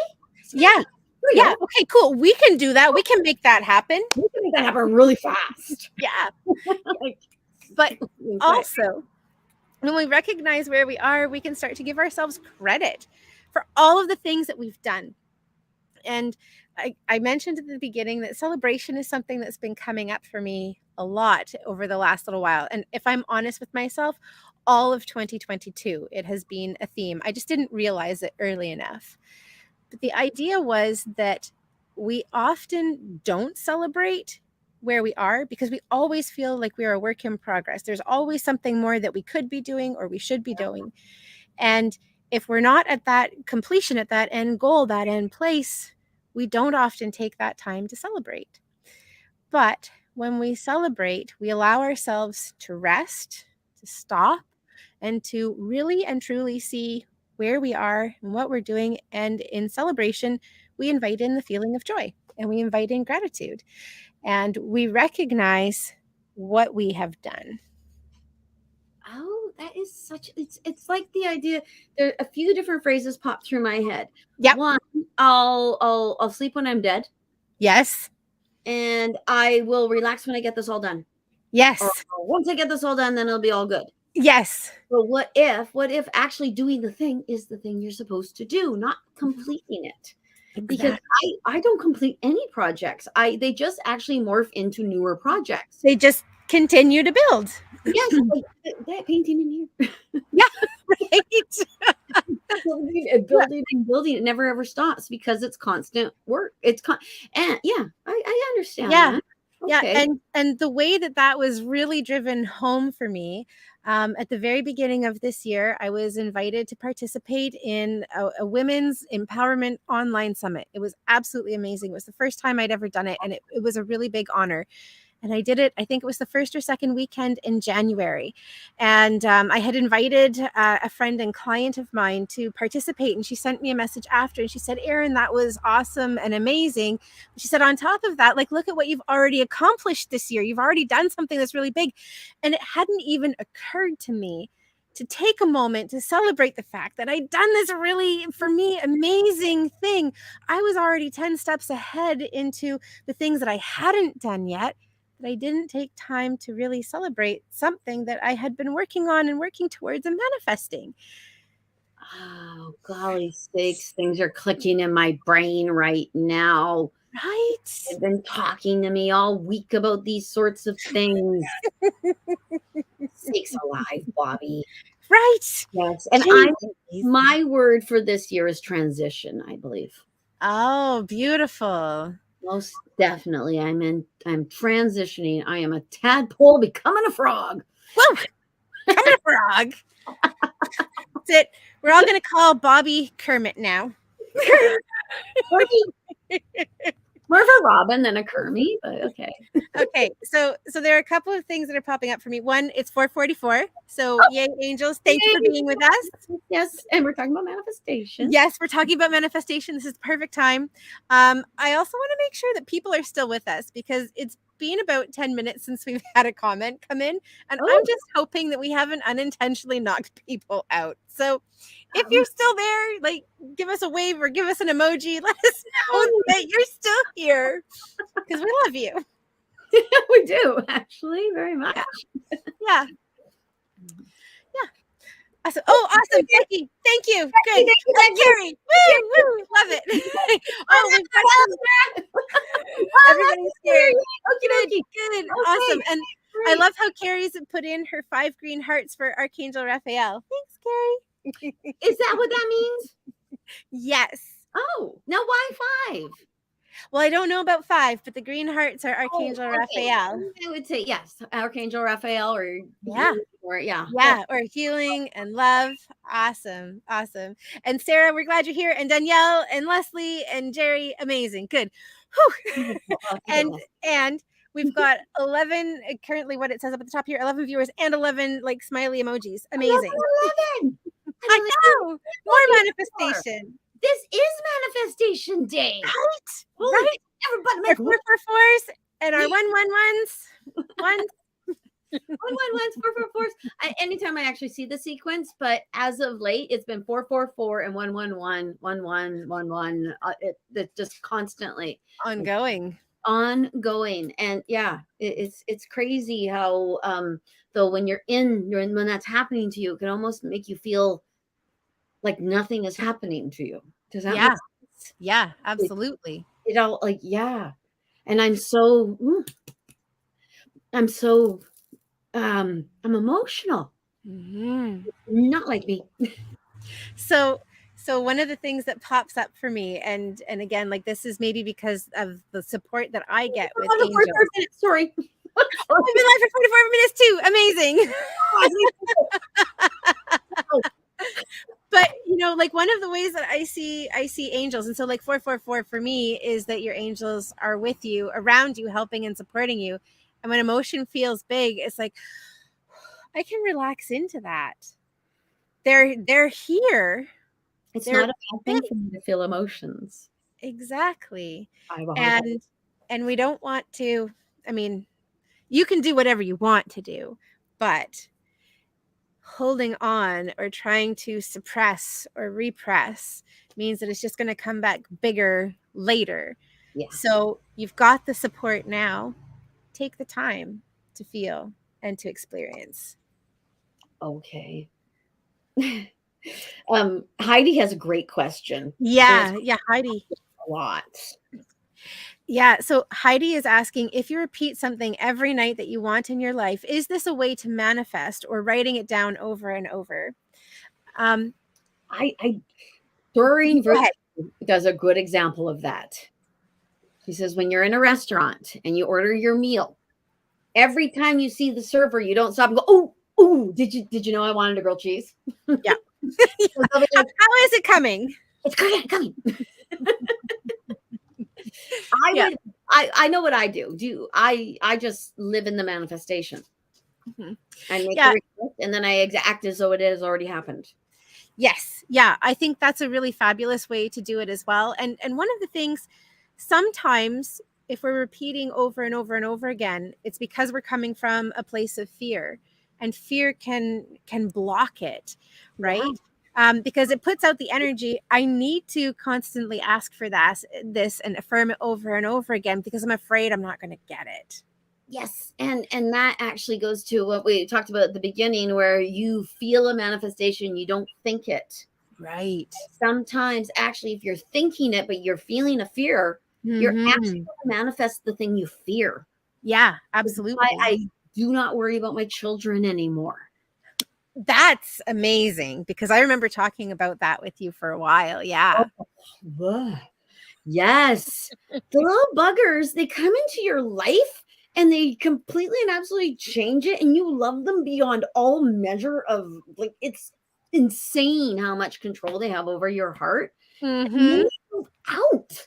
Yeah. Sweet. Here we Yeah. go. Okay, cool. We can do that. We can make that happen. We can make that happen really fast. Yeah. Like, But but also, when we recognize where we are, we can start to give ourselves credit for all of the things that we've done. And I mentioned at the beginning that celebration is something that's been coming up for me a lot over the last little while. And if I'm honest with myself, all of 2022, it has been a theme. I just didn't realize it early enough. But the idea was that we often don't celebrate where we are because we always feel like we're a work in progress. There's always something more that we could be doing or we should be doing. And if we're not at that completion, at that end goal, that end place, we don't often take that time to celebrate. But when we celebrate, we allow ourselves to rest, to stop, and to really and truly see where we are and what we're doing. And in celebration, we invite in the feeling of joy and we invite in gratitude and we recognize what we have done. oh, that is such it's like the idea there a few different phrases pop through my head. Yep. One, I'll sleep when I'm dead, Yes. and I will relax when I get this all done. Or Yes. once I get this all done, then it'll be all good. Yes. But what if actually doing the thing is the thing you're supposed to do, not completing it? Because Exactly. I don't complete any projects. They just actually morph into newer projects. They just continue to build. Yes, like that painting in here. Yeah. Right. Building and building and building. It never ever stops because it's constant work. And yeah, I understand Yeah. that. Yeah, Okay. and the way that that was really driven home for me, at the very beginning of this year, I was invited to participate in a women's empowerment online summit. It was absolutely amazing. It was the first time I'd ever done it, and it was a really big honor. And I did it, I think it was the first or second weekend in January. And I had invited a friend and client of mine to participate. And she sent me a message after and she said, Erin, that was awesome and amazing. She said, on top of that, like, look at what you've already accomplished this year. You've already done something that's really big. And it hadn't even occurred to me to take a moment to celebrate the fact that I'd done this really, for me, amazing thing. I was already 10 steps ahead into the things that I hadn't done yet, that I didn't take time to really celebrate something that I had been working on and working towards and manifesting. Oh, golly sakes, things are clicking in my brain right now. Right? They've been talking to me all week about these sorts of things. Sakes alive, Bobby. Right. Yes. And Jeez. my word for this year is transition, I believe. Oh, beautiful. Most definitely. I'm transitioning. I am a tadpole becoming a frog. Whoa, coming a frog. That's it. We're all going to call Bobby Kermit now. More of a Robin than a Kermie, but okay. Okay, so there are a couple of things that are popping up for me. One, it's 4:44. So Oh, yay, angels. Thank you for yay. being with us. Yes, and we're talking about manifestation. Yes, we're talking about manifestation. This is the perfect time. I also want to make sure that people are still with us because it's been about 10 minutes since we've had a comment come in. And I'm Oh, just hoping that we haven't unintentionally knocked people out. So if you're still there, like, give us a wave or give us an emoji. Let us know that you're still here because we love you. we do actually very much. Yeah. Yeah. Awesome. Oh, awesome. Becky, thank you. Good. Thank you, Gary. Woo, woo. Love it. Oh, we've got some, everybody's here. Good, good. Awesome. And I love how Carrie's put in her 5 green hearts for Archangel Raphael. Thanks, Carrie. Is that what that means? Yes. Oh, now why 5? Well, I don't know about 5, but the green hearts are Archangel Raphael. I would say yes, Archangel Raphael, or yeah, or healing and love. Awesome, awesome. And Sarah, we're glad you're here. And Danielle and Leslie and Jerry, amazing, good. and we've got 11 currently. What it says up at the top here: 11 viewers and 11 like smiley emojis. Amazing. 11. I know. More manifestation. This is manifestation day. Right. Right. Everybody make 444s and our 111s. 111s, 444s. Anytime I actually see the sequence, but as of late, it's been 444 and 111, 1111. It's just constantly ongoing. And yeah, it's crazy how though when when that's happening to you, it can almost make you feel like nothing is happening to you. Does that make sense? Yeah, absolutely. It all like, yeah. And I'm emotional. Not like me. So one of the things that pops up for me, and again, like this is maybe because of the support that I get with angels. Sorry. We've been live for 44 minutes too. Amazing. But like one of the ways that I see angels, and so like 444 for me is that your angels are with you, around you, helping and supporting you. And when emotion feels big, it's like I can relax into that. They're here. It's not a bad thing for me to feel emotions. Exactly. And we don't want to, I mean, you can do whatever you want to do, but holding on or trying to suppress or repress means that it's just going to come back bigger later. Yeah. So you've got the support now. Take the time to feel and to experience. Okay. Heidi has a great question. Yeah, Heidi. A lot. Yeah, so Heidi is asking, if you repeat something every night that you want in your life, is this a way to manifest, or writing it down over and over? Doreen does a good example of that. She says, when you're in a restaurant and you order your meal, every time you see the server, you don't stop and go, oh, did you know I wanted a grilled cheese? Yeah. How is it coming? It's coming. I know what I do. I just live in the manifestation. I make a request and then I act as though it has already happened. Yes. Yeah. I think that's a really fabulous way to do it as well. And one of the things, sometimes if we're repeating over and over and over again, it's because we're coming from a place of fear, and fear can block it. Right. Yeah. Because it puts out the energy. I need to constantly ask for this and affirm it over and over again because I'm afraid I'm not going to get it. Yes. And that actually goes to what we talked about at the beginning, where you feel a manifestation, you don't think it. Right. Sometimes actually, if you're thinking it, but you're feeling a fear, you're actually going to manifest the thing you fear. Yeah, absolutely. I do not worry about my children anymore. That's amazing, because I remember talking about that with you for a while. Yeah. Yes. The little buggers, they come into your life and they completely and absolutely change it, and you love them beyond all measure of, like, it's insane how much control they have over your heart. And then they go out.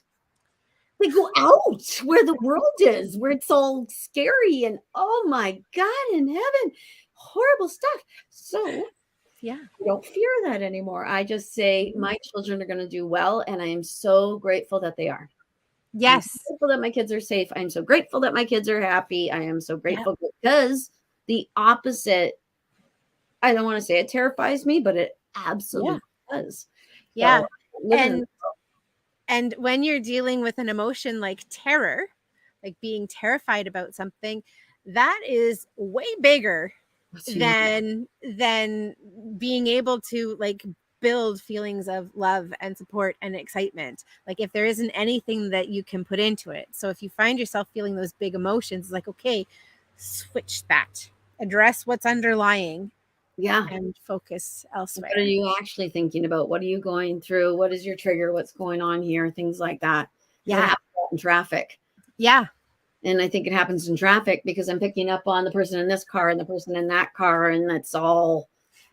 They go out where the world is, where it's all scary and, oh my God in heaven, horrible stuff. So yeah, I don't fear that anymore. I just say my children are going to do well, and I am so grateful that they are. Yes. I'm so grateful that my kids are safe. I'm so grateful that my kids are happy. I am so grateful because the opposite, I don't want to say it terrifies me, but it absolutely does. Yeah. So, and when you're dealing with an emotion like terror, like being terrified about something, that is way bigger than being able to like build feelings of love and support and excitement. Like if there isn't anything that you can put into it. So if you find yourself feeling those big emotions, it's like, okay, switch that, address what's underlying, and focus elsewhere. What are you actually thinking about? What are you going through? What is your trigger? What's going on here? Things like that. It happens in traffic. Yeah. And I think it happens in traffic because I'm picking up on the person in this car and the person in that car, and that's all.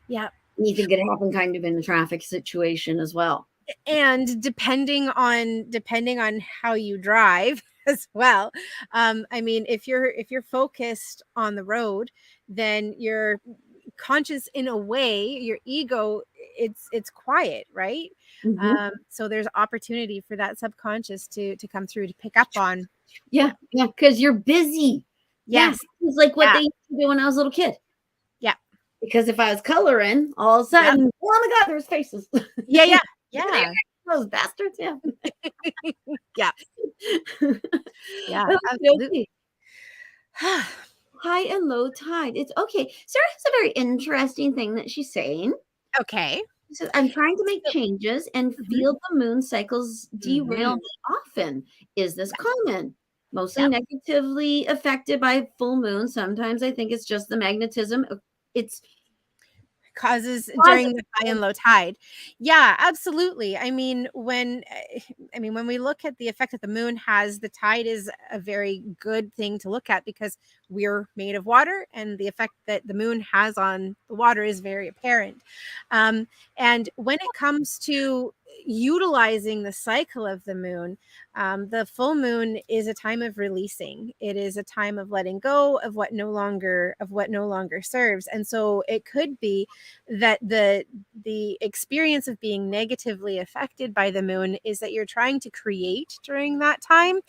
Yeah. You think it happened kind of in the traffic situation as well. And depending on how you drive as well. I mean, if you're focused on the road, then you're conscious in a way. Your ego, it's quiet, right? So there's opportunity for that subconscious to come through, to pick up on. Yeah, because you're busy. Yes, it's like what they used to do when I was a little kid. Yeah, because if I was coloring, all of a sudden, oh my God, there's faces. Yeah. Those bastards. Yeah. Yeah. Yeah. Absolutely. High and low tide. It's okay. Sarah has a very interesting thing that she's saying. Okay. She says, I'm trying to make changes and feel the moon cycles derail me often. Is this common? Mostly negatively affected by full moon. Sometimes I think it's just the magnetism. It's causes during the high and low tide. Yeah, absolutely. I mean, when we look at the effect that the moon has, the tide is a very good thing to look at because we're made of water, and the effect that the moon has on the water is very apparent. And when it comes to utilizing the cycle of the moon, the full moon is a time of releasing. It is a time of letting go of what no longer serves. And so it could be that the experience of being negatively affected by the moon is that you're trying to create during that time,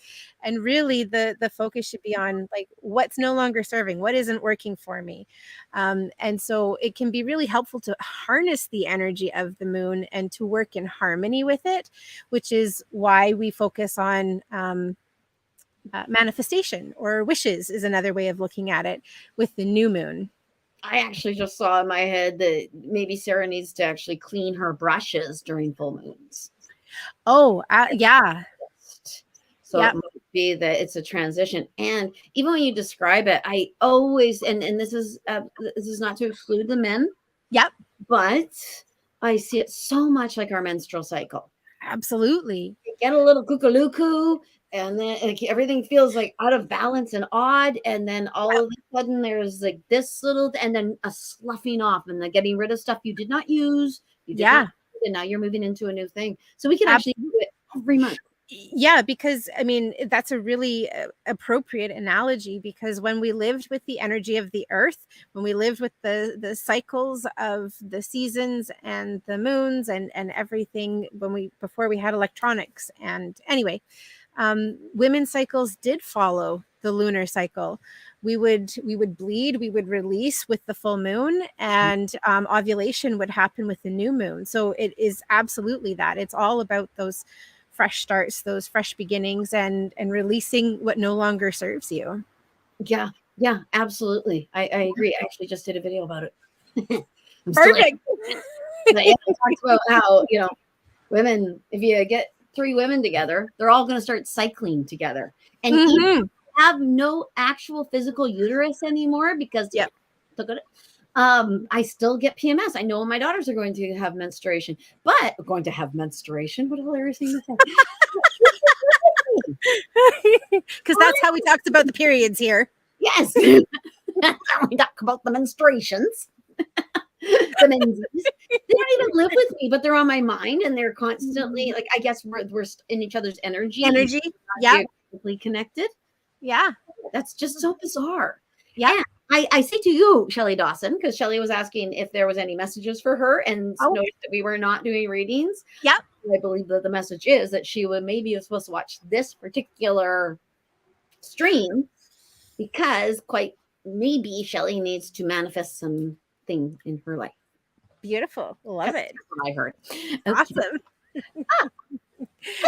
and really the focus should be on like what's no longer serving, what isn't working for me. And so it can be really helpful to harness the energy of the moon and to work in harmony with it, which is why we focus on manifestation, or wishes is another way of looking at it with the new moon. I actually just saw in my head that maybe Sarah needs to actually clean her brushes during full moons. Oh, yeah. So it might be that it's a transition. And even when you describe it, I always, and this is not to exclude the men. Yep. But I see it so much like our menstrual cycle. Absolutely. You get a little kookaloo, and then like, everything feels like out of balance and odd. And then all of a sudden there's like this little, and then a sloughing off and then getting rid of stuff you did not use. And now you're moving into a new thing. So we can actually do it every month. Yeah, because I mean, that's a really appropriate analogy, because when we lived with the energy of the earth, when we lived with the cycles of the seasons and the moons and everything, before we had electronics, and anyway, women's cycles did follow the lunar cycle. We would bleed, we would release with the full moon, and ovulation would happen with the new moon. So it is absolutely that. It's all about those fresh starts, those fresh beginnings, and releasing what no longer serves you. Yeah, absolutely. I agree. I actually just did a video about it. Perfect. I talked about how, women, if you get 3 women together, they're all going to start cycling together. And even have no actual physical uterus anymore, because look at it. I still get PMS. I know my daughters are going to have menstruation, but going to have menstruation. What a hilarious thing to say. Because that's how we talked about the periods here. Yes. That's how we talk about the menstruations. The menses. They don't even live with me, but they're on my mind, and they're constantly like, I guess we're in each other's energy. Yeah. Connected. Yeah. That's just so bizarre. Yeah. And I say to you, Shelley Dawson, because Shelley was asking if there was any messages for her, and noticed that we were not doing readings. Yeah. I believe that the message is that she would maybe was supposed to watch this particular stream, because quite maybe Shelley needs to manifest something in her life. Beautiful. Love it. That's what I heard. Awesome.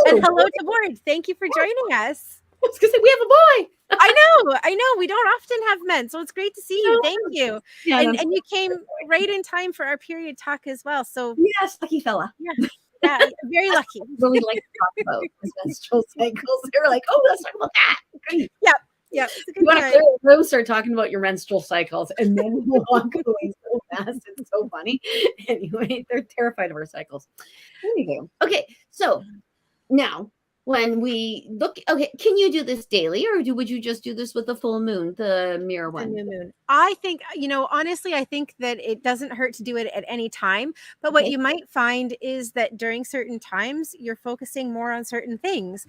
And hello to board. Thank you for joining us. was gonna say we have a boy. I know. We don't often have men, so it's great to see you. Thank you. Yeah, and you came right in time for our period talk as well. So yes, lucky fella. Yeah, very lucky. Really like to talk about his menstrual cycles. They were like, "Oh, let's talk about that." Great. Yeah, it's a good You want to time. clear the room, start talking about your menstrual cycles, and then we'll walk away so fast. It's so funny. Anyway, they're terrified of our cycles. Anyway, okay, so now when we look, okay, can you do this daily, or would you just do this with the full moon, the mirror The one? new moon. I think, honestly, I think that it doesn't hurt to do it at any time. But what Okay. you might find is that during certain times, you're focusing more on certain things.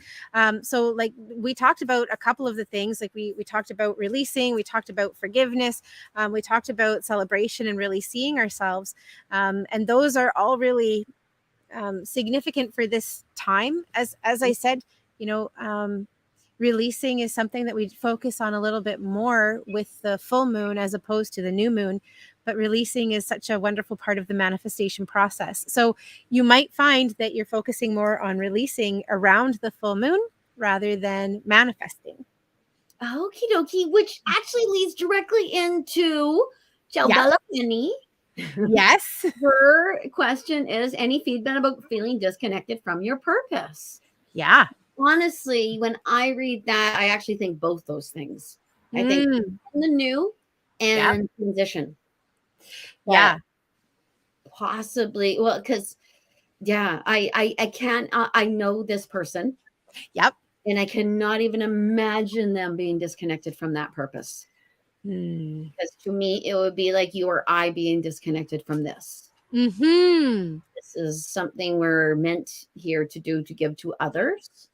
So, like we talked about a couple of the things, like we talked about releasing, we talked about forgiveness, we talked about celebration and really seeing ourselves. And those are all really significant for this time. As I said, releasing is something that we focus on a little bit more with the full moon as opposed to the new moon. But releasing is such a wonderful part of the manifestation process. So you might find that you're focusing more on releasing around the full moon rather than manifesting. Okie dokie, which actually leads directly into Bella Penny. Yes. Her question is, any feedback about feeling disconnected from your purpose? Yeah. Honestly, when I read that, I actually think both those things. I think the new and transition. Yeah. Possibly. Well, because I can't. I know this person. Yep. And I cannot even imagine them being disconnected from that purpose. Because to me, it would be like you or I being disconnected from this. Mm-hmm. This is something we're meant here to do, to give to others.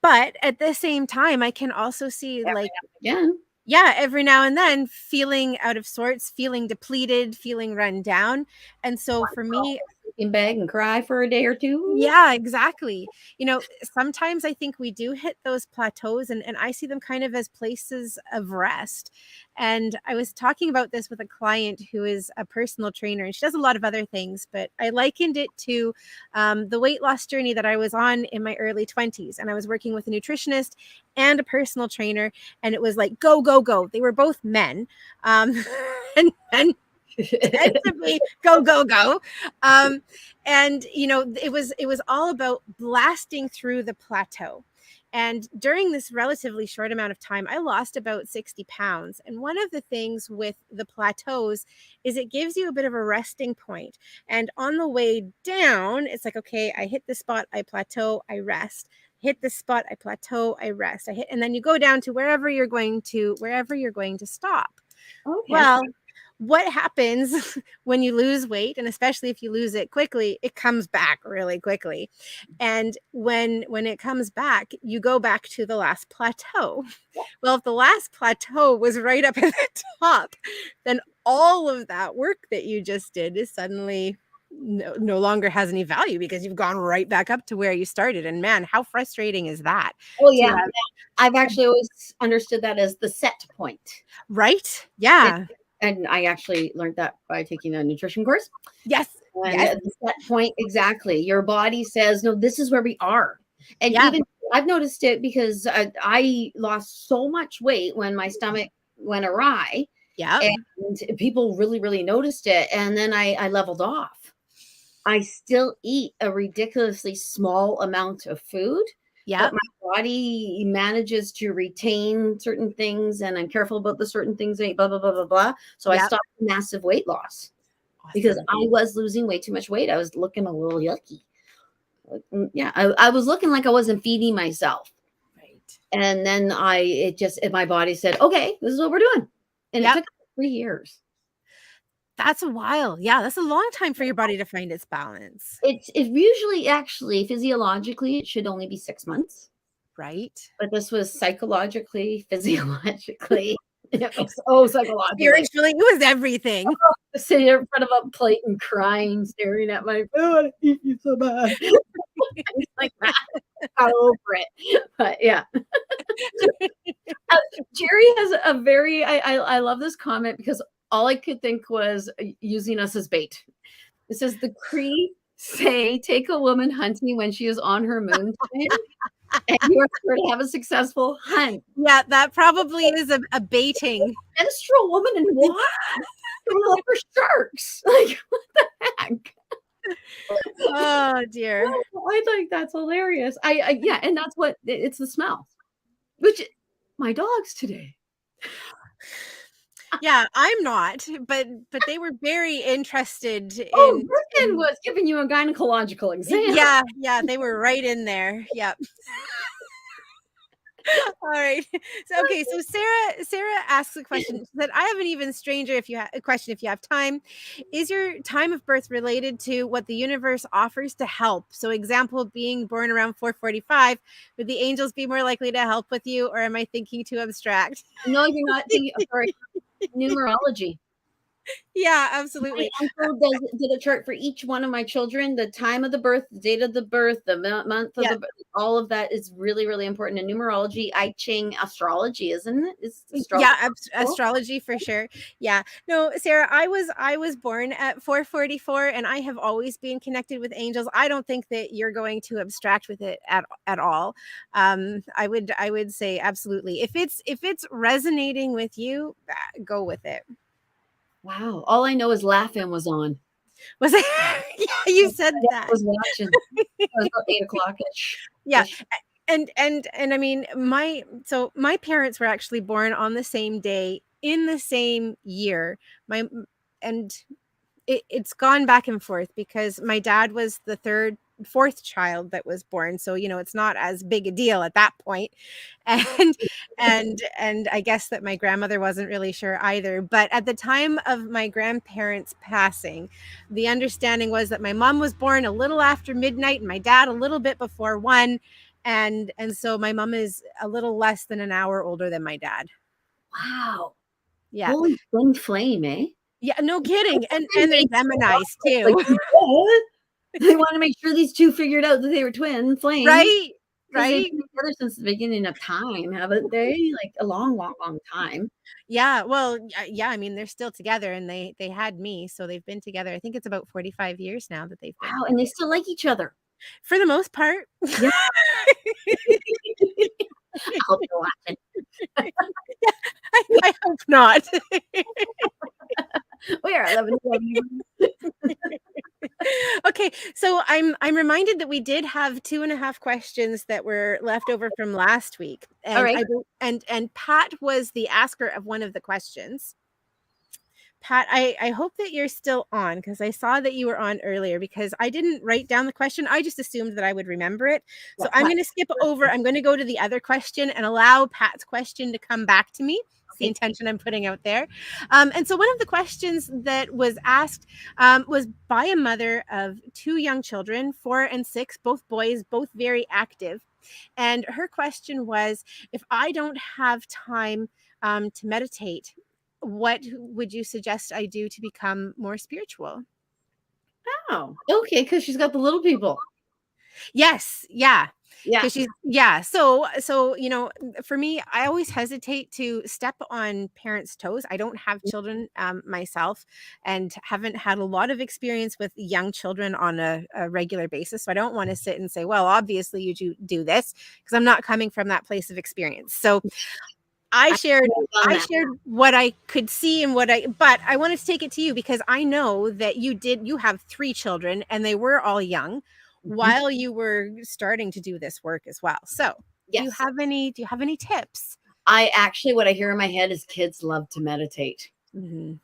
But at the same time, I can also see every now and then feeling out of sorts, feeling depleted, feeling run down. And so for me, in bed and cry for a day or two. Yeah, exactly. Sometimes I think we do hit those plateaus, and I see them kind of as places of rest. And I was talking about this with a client who is a personal trainer, and she does a lot of other things, but I likened it to the weight loss journey that I was on in my early 20s. And I was working with a nutritionist and a personal trainer, and it was like, go, go, go. They were both men. And tend to be go, go, go. And it was all about blasting through the plateau. And during this relatively short amount of time, I lost about 60 pounds. And one of the things with the plateaus is it gives you a bit of a resting point. And on the way down, it's like, okay, I hit the spot, I plateau, I rest. Hit the spot, I plateau, I rest. And then you go down to wherever you're going to stop. Okay. Well, what happens when you lose weight, and especially if you lose it quickly, it comes back really quickly. And when it comes back, you go back to the last plateau. Well, if the last plateau was right up at the top, then all of that work that you just did is suddenly no longer has any value because you've gone right back up to where you started. And man, how frustrating is that? Oh, yeah. I've actually always understood that as the set point. Right? Yeah. And I actually learned that by taking a nutrition course. Yes. And that point, exactly. Your body says, no, this is where we are. And even I've noticed it because I lost so much weight when my stomach went awry. Yeah. And people really, really noticed it. And then I leveled off. I still eat a ridiculously small amount of food. Yeah. But my body manages to retain certain things, and I'm careful about the certain things, blah, blah, blah, blah, blah. So I stopped massive weight loss because I was losing way too much weight. I was looking a little yucky. Yeah, I was looking like I wasn't feeding myself. Right. And then my body said, okay, this is what we're doing. And it took 3 years. That's a while. Yeah, that's a long time for your body to find its balance. It usually, actually, physiologically, it should only be 6 months. Right. But this was psychologically, physiologically. It was psychological. Spiritually, it was everything. Sitting in front of a plate and crying, staring at my food. I eat you so bad. Like that. Got over it. But yeah. Jerry has a very, I love this comment because all I could think was using us as bait. It says the Cree say, take a woman hunting when she is on her moon time. and you're sure to have a successful hunt. Yeah, that probably is a baiting. Menstrual woman and what? We're like, we're sharks. Like, what the heck? Oh dear. I think that's hilarious. Yeah, and that's what it's the smell. Which my dogs today. Yeah, I'm not, but they were very interested Oh, in. Griffin was giving you a gynecological exam. Yeah, they were right in there. Yep. All right. So okay, so Sarah asks a question. She said, I have an even stranger a question if you have time. Is your time of birth related to what the universe offers to help? So example, being born around 4:45, would the angels be more likely to help with you, or am I thinking too abstract? No, you're not thinking. Sorry, numerology. Yeah, absolutely. My uncle did a chart for each one of my children, the time of the birth, the date of the birth, the month of the birth. All of that is really, really important. In numerology, I Ching astrology, isn't it? Is astrology? Yeah, astrology for sure. Yeah. No, Sarah, I was born at 4:44 and I have always been connected with angels. I don't think that you're going to abstract with it at all. I would say absolutely. If it's resonating with you, go with it. Wow. All I know is Laughing was on. Was it? Yeah, you said that. I was watching. It was about 8:00-ish. Yeah. And I mean, my parents were actually born on the same day in the same year. And it's gone back and forth because my dad was the fourth child that was born, so it's not as big a deal at that point. And I guess that my grandmother wasn't really sure either, but at the time of my grandparents passing, the understanding was that my mom was born a little after midnight and my dad a little bit before 1, and so my mom is a little less than an hour older than my dad. Wow. Yeah. Holy twin flame, eh? Yeah, no kidding. And they're Geminis too. Like, they want to make sure these two figured out that they were twin flames. Right. They've been together since the beginning of time, haven't they? Like a long, long, long time. Yeah. Well, yeah. I mean, they're still together, and they had me, so they've been together. I think it's about 45 years now that they've been. Wow, and they still like each other for the most part. Yeah. I hope you're watching. I hope not. We are 11. Okay, so I'm reminded that we did have 2.5 questions that were left over from last week, and all right. and Pat was the asker of one of the questions. Pat, I hope that you're still on, because I saw that you were on earlier, because I didn't write down the question. I just assumed that I would remember it. So I'm going to skip over. I'm going to go to the other question and allow Pat's question to come back to me. The intention I'm putting out there. And so one of the questions that was asked was by a mother of 2 young children, 4 and 6, both boys, both very active. And her question was, if I don't have time to meditate, what would you suggest I do to become more spiritual? Oh, okay, because she's got the little people. Yes, yeah. Yeah. So, for me, I always hesitate to step on parents' toes. I don't have children myself, and haven't had a lot of experience with young children on a regular basis. So I don't want to sit and say, well, obviously you do this, because I'm not coming from that place of experience. So I shared what I could see and but I wanted to take it to you, because I know that you have 3 children and they were all young while you were starting to do this work as well. So yes. do you have any tips? What I hear in my head is kids love to meditate. Mm-hmm.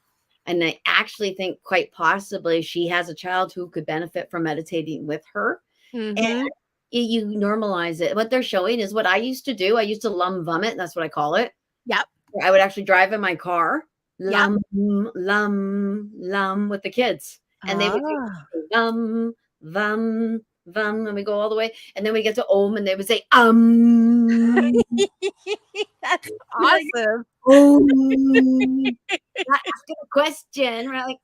And I actually think quite possibly she has a child who could benefit from meditating with her. Mm-hmm. And you normalize it. What they're showing is what I used to do. I used to vomit. That's what I call it. Yep. I would actually drive in my car, lum with the kids. And they would do vam, and we go all the way. And then we get to Om and they would say, That's awesome. Ask a question. We're like,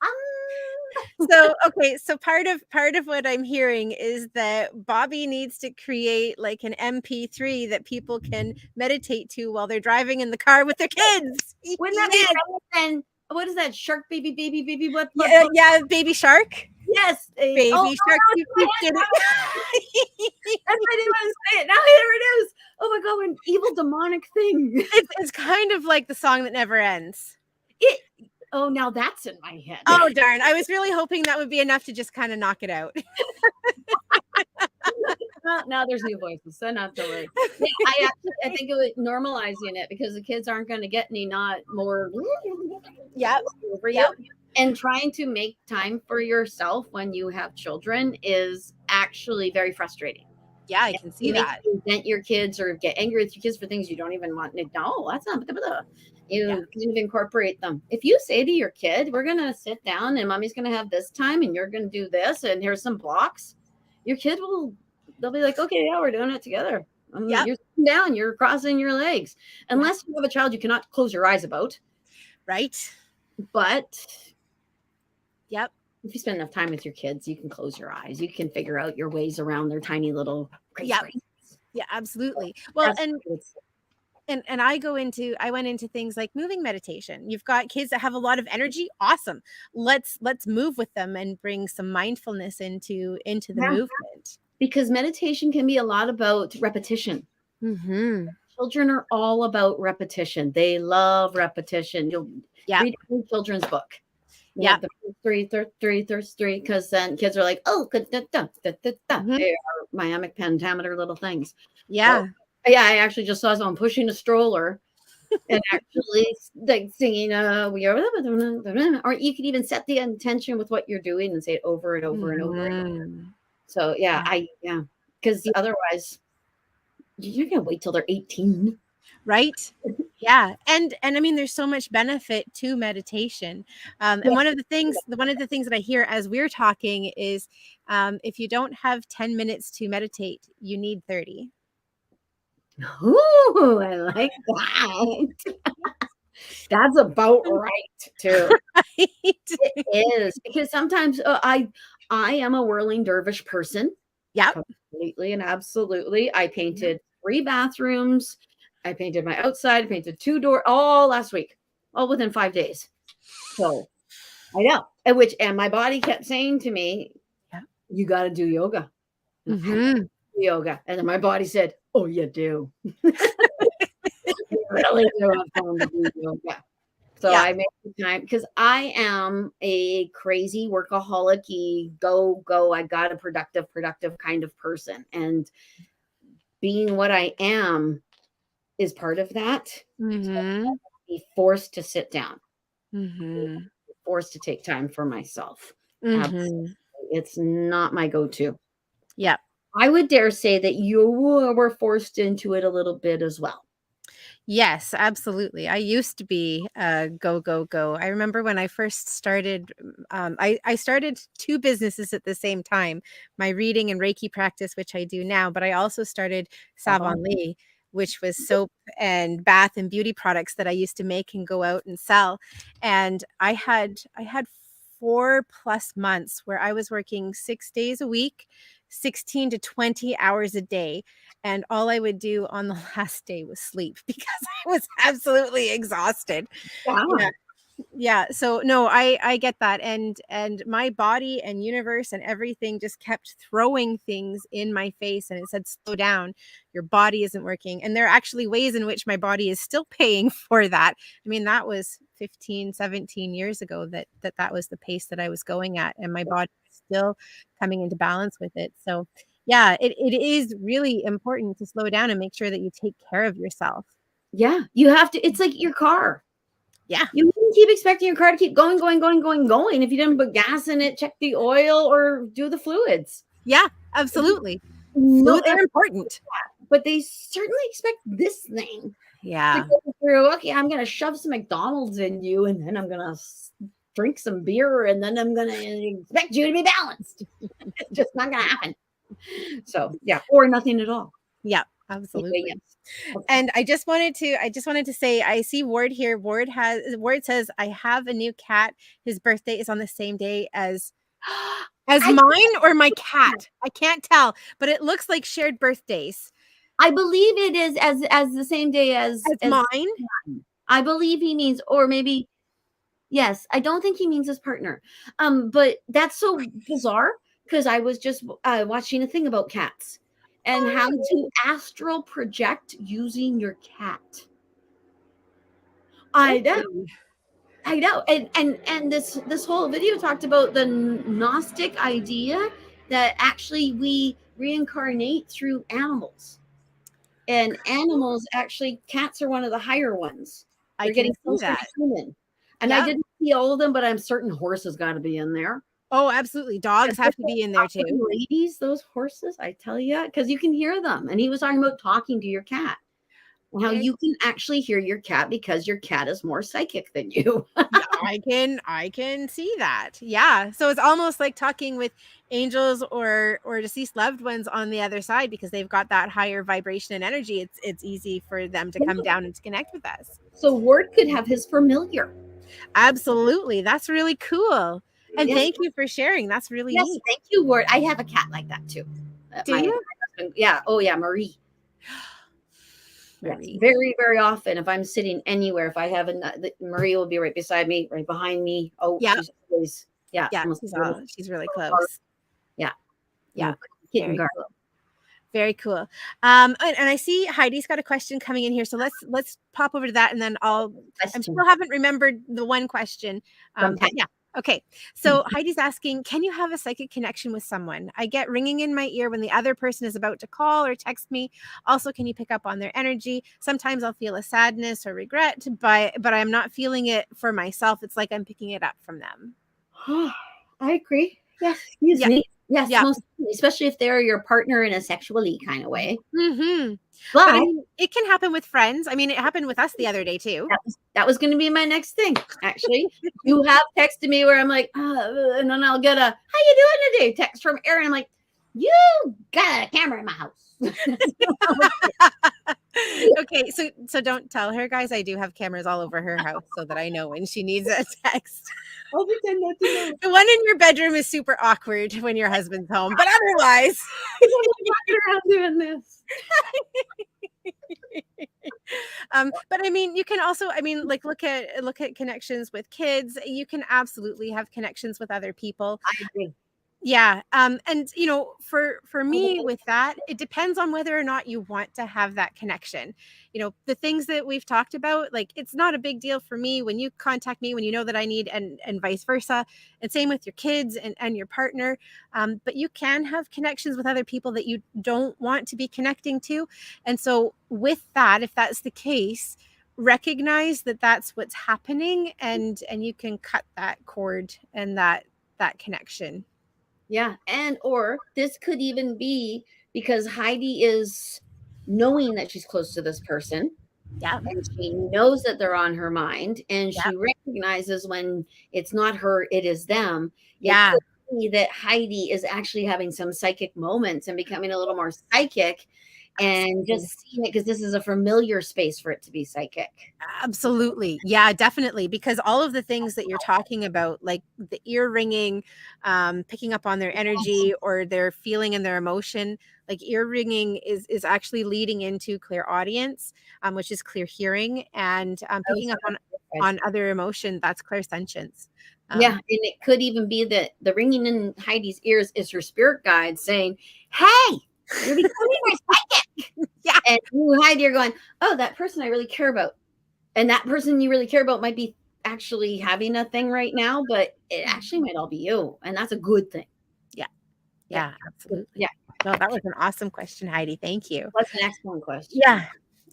So, okay. So part of what I'm hearing is that Bobbi needs to create like an MP3 that people can meditate to while they're driving in the car with their kids. Wouldn't that be better than, what is that? Shark baby? What? Yeah, Baby Shark. Yes. Baby Oh, shark, no, you it's in my did head. it. That's why I didn't want to say it. Now here it is. Oh my God, an evil demonic thing. It's kind of like the song that never ends. Oh, now that's in my head. Oh, darn. I was really hoping that would be enough to just kind of knock it out. Well, now there's new voices, so not to worry. Yeah, I think it would normalizing it because the kids aren't going to get any not more Yep. over you. And trying to make time for yourself when you have children is actually very frustrating. Yeah, I can see that. You resent your kids or get angry with your kids for things you don't even want. No, that's not. You kind of incorporate them. If you say to your kid, "We're gonna sit down and mommy's gonna have this time, and you're gonna do this, and here's some blocks," your kid they'll be like, "Okay, yeah, we're doing it together." You're sitting down, you're crossing your legs, unless you have a child you cannot close your eyes about, right? But if you spend enough time with your kids, you can close your eyes. You can figure out your ways around their tiny little crazy brains. Yeah, absolutely. Well, and I went into things like moving meditation. You've got kids that have a lot of energy. Awesome. Let's move with them and bring some mindfulness into the movement. Because meditation can be a lot about repetition. Mm-hmm. Children are all about repetition. They love repetition. You'll read a children's book. The first three, because then kids are like, oh, they are myomic pentameter little things. Yeah. So, yeah, I actually just saw someone pushing a stroller and actually like singing or you could even set the intention with what you're doing and say it over and over and over again. So because otherwise you're gonna wait till they're 18. Right. Yeah. And I mean, there's so much benefit to meditation. And one of the things that I hear as we're talking is if you don't have 10 minutes to meditate, you need 30. Ooh, I like that. That's about right too. Right? It is, because sometimes I am a whirling dervish person. Yeah. Completely and absolutely. I painted 3 bathrooms. I painted my outside, painted 2 doors all last week, all within 5 days. So I know. And my body kept saying to me, you got to do yoga. Mm-hmm. Yoga. And then my body said, oh, you do. You really do have time to do yoga. So I made the time because I am a crazy workaholic-y, go, I got a productive kind of person. And being what I am is part of that. Mm-hmm. So be forced to sit down. Mm-hmm. Forced to take time for myself. Mm-hmm. It's not my go-to. Yeah. I would dare say that you were forced into it a little bit as well. Yes, absolutely. I used to be go. I remember when I first started, I started 2 businesses at the same time, my reading and Reiki practice, which I do now, but I also started Savon Lee, which was soap and bath and beauty products that I used to make and go out and sell. And I had 4+ months where I was working 6 days a week, 16 to 20 hours a day. And all I would do on the last day was sleep because I was absolutely exhausted. Wow. Yeah. So no, I get that. And my body and universe and everything just kept throwing things in my face. And it said, slow down, your body isn't working. And there are actually ways in which my body is still paying for that. I mean, that was 15, 17 years ago that was the pace that I was going at. And my body is still coming into balance with it. So yeah, it is really important to slow down and make sure that you take care of yourself. Yeah, you have to. It's like your car. Yeah. You wouldn't keep expecting your car to keep going if you didn't put gas in it, check the oil, or do the fluids. Yeah, absolutely. Fluids are important. But they certainly expect this thing. Yeah. Okay, I'm going to shove some McDonald's in you, and then I'm going to drink some beer, and then I'm going to expect you to be balanced. It's just not going to happen. So, yeah, or nothing at all. Yeah, absolutely. Yeah. And I just wanted to say, I see Ward here. Ward says, I have a new cat. His birthday is on the same day as mine or my cat. I can't tell, but it looks like shared birthdays. I believe it is as the same day as mine. I believe he means, or maybe Yes, I don't think he means his partner. But that's so bizarre because I was just watching a thing about cats and how to astral project using your cat. I know. Okay. I know. And this whole video talked about the Gnostic idea that actually we reincarnate through animals. And animals, actually, cats are one of the higher ones. I They're can getting see closer to that. human. And I Yeah. didn't see all of them, but I'm certain horses got to be in there. Oh, absolutely. Dogs have to be in there too. Ladies, those horses, I tell you, because you can hear them. And he was talking about talking to your cat. How It, you can actually hear your cat because your cat is more psychic than you. yeah, I can see that. Yeah. So it's almost like talking with angels or deceased loved ones on the other side because they've got that higher vibration and energy. It's easy for them to come down and to connect with us. So Ward could have his familiar. Absolutely. That's really cool. And Yes, thank you for sharing. That's really yes, neat. thank you, Ward. I have a cat like that too. Do My you? husband, yeah, oh yeah, Marie. Yes, Marie. very, very often. If I'm sitting anywhere, if I have Marie will be right beside me, right behind me. Oh, Yeah. she's always, yeah, Yeah. almost She's really close. yeah, Yeah. kitten Very guard. cool. Very cool. And I see Heidi's got a question coming in here, so let's pop over to that, and then I'm still haven't remembered the one question, but yeah. Okay, so Heidi's asking, can you have a psychic connection with someone? I get ringing in my ear when the other person is about to call or text me. Also, can you pick up on their energy? Sometimes I'll feel a sadness or regret, but I'm not feeling it for myself. It's like I'm picking it up from them. I agree. Yes, excuse me. Yes, Yeah. most, especially if they're your partner in a sexually kind of way. Mm-hmm. But I mean, it can happen with friends. I mean, it happened with us the other day too. that was going to be my next thing. Actually, you have texted me where I'm like, and then I'll get a "How you doing today?" text from Erin. I'm like, you got a camera in my house. Okay, so don't tell her, guys. I do have cameras all over her house so that I know when she needs a text. I'll pretend not to know. The one in your bedroom is super awkward when your husband's home, but otherwise, I'm walking around doing this. but I mean, you can also, I mean, like look at connections with kids. You can absolutely have connections with other people. I agree. Yeah. And you know, for me with that, it depends on whether or not you want to have that connection. You know, the things that we've talked about, like it's not a big deal for me when you contact me when you know that I need, and vice versa. And same with your kids and your partner. But you can have connections with other people that you don't want to be connecting to. And so with that, if that's the case, recognize that that's what's happening, and you can cut that cord and that connection. Yeah. And or this could even be because Heidi is knowing that she's close to this person. Yeah. And she knows that they're on her mind. And Yeah. she recognizes when it's not her, it is them. Yeah. It could be that Heidi is actually having some psychic moments and becoming a little more psychic and just seeing it because this is a familiar space for it to be psychic. Absolutely. Yeah, definitely. Because all of the things that you're talking about, like the ear ringing, picking up on their energy or their feeling and their emotion, like ear ringing is actually leading into clairaudience, which is clear hearing, and picking up on other emotion, that's clairsentience. Yeah, and it could even be that the ringing in Heidi's ears is her spirit guide saying, "Hey, you're becoming more psychic." Yeah. And you, Heidi, are going, "Oh, that person I really care about." And that person you really care about might be actually having a thing right now, but it actually might all be you. And that's a good thing. Yeah. Yeah, absolutely. Yeah. No, that was an awesome question, Heidi. Thank you. That's an excellent question. Yeah.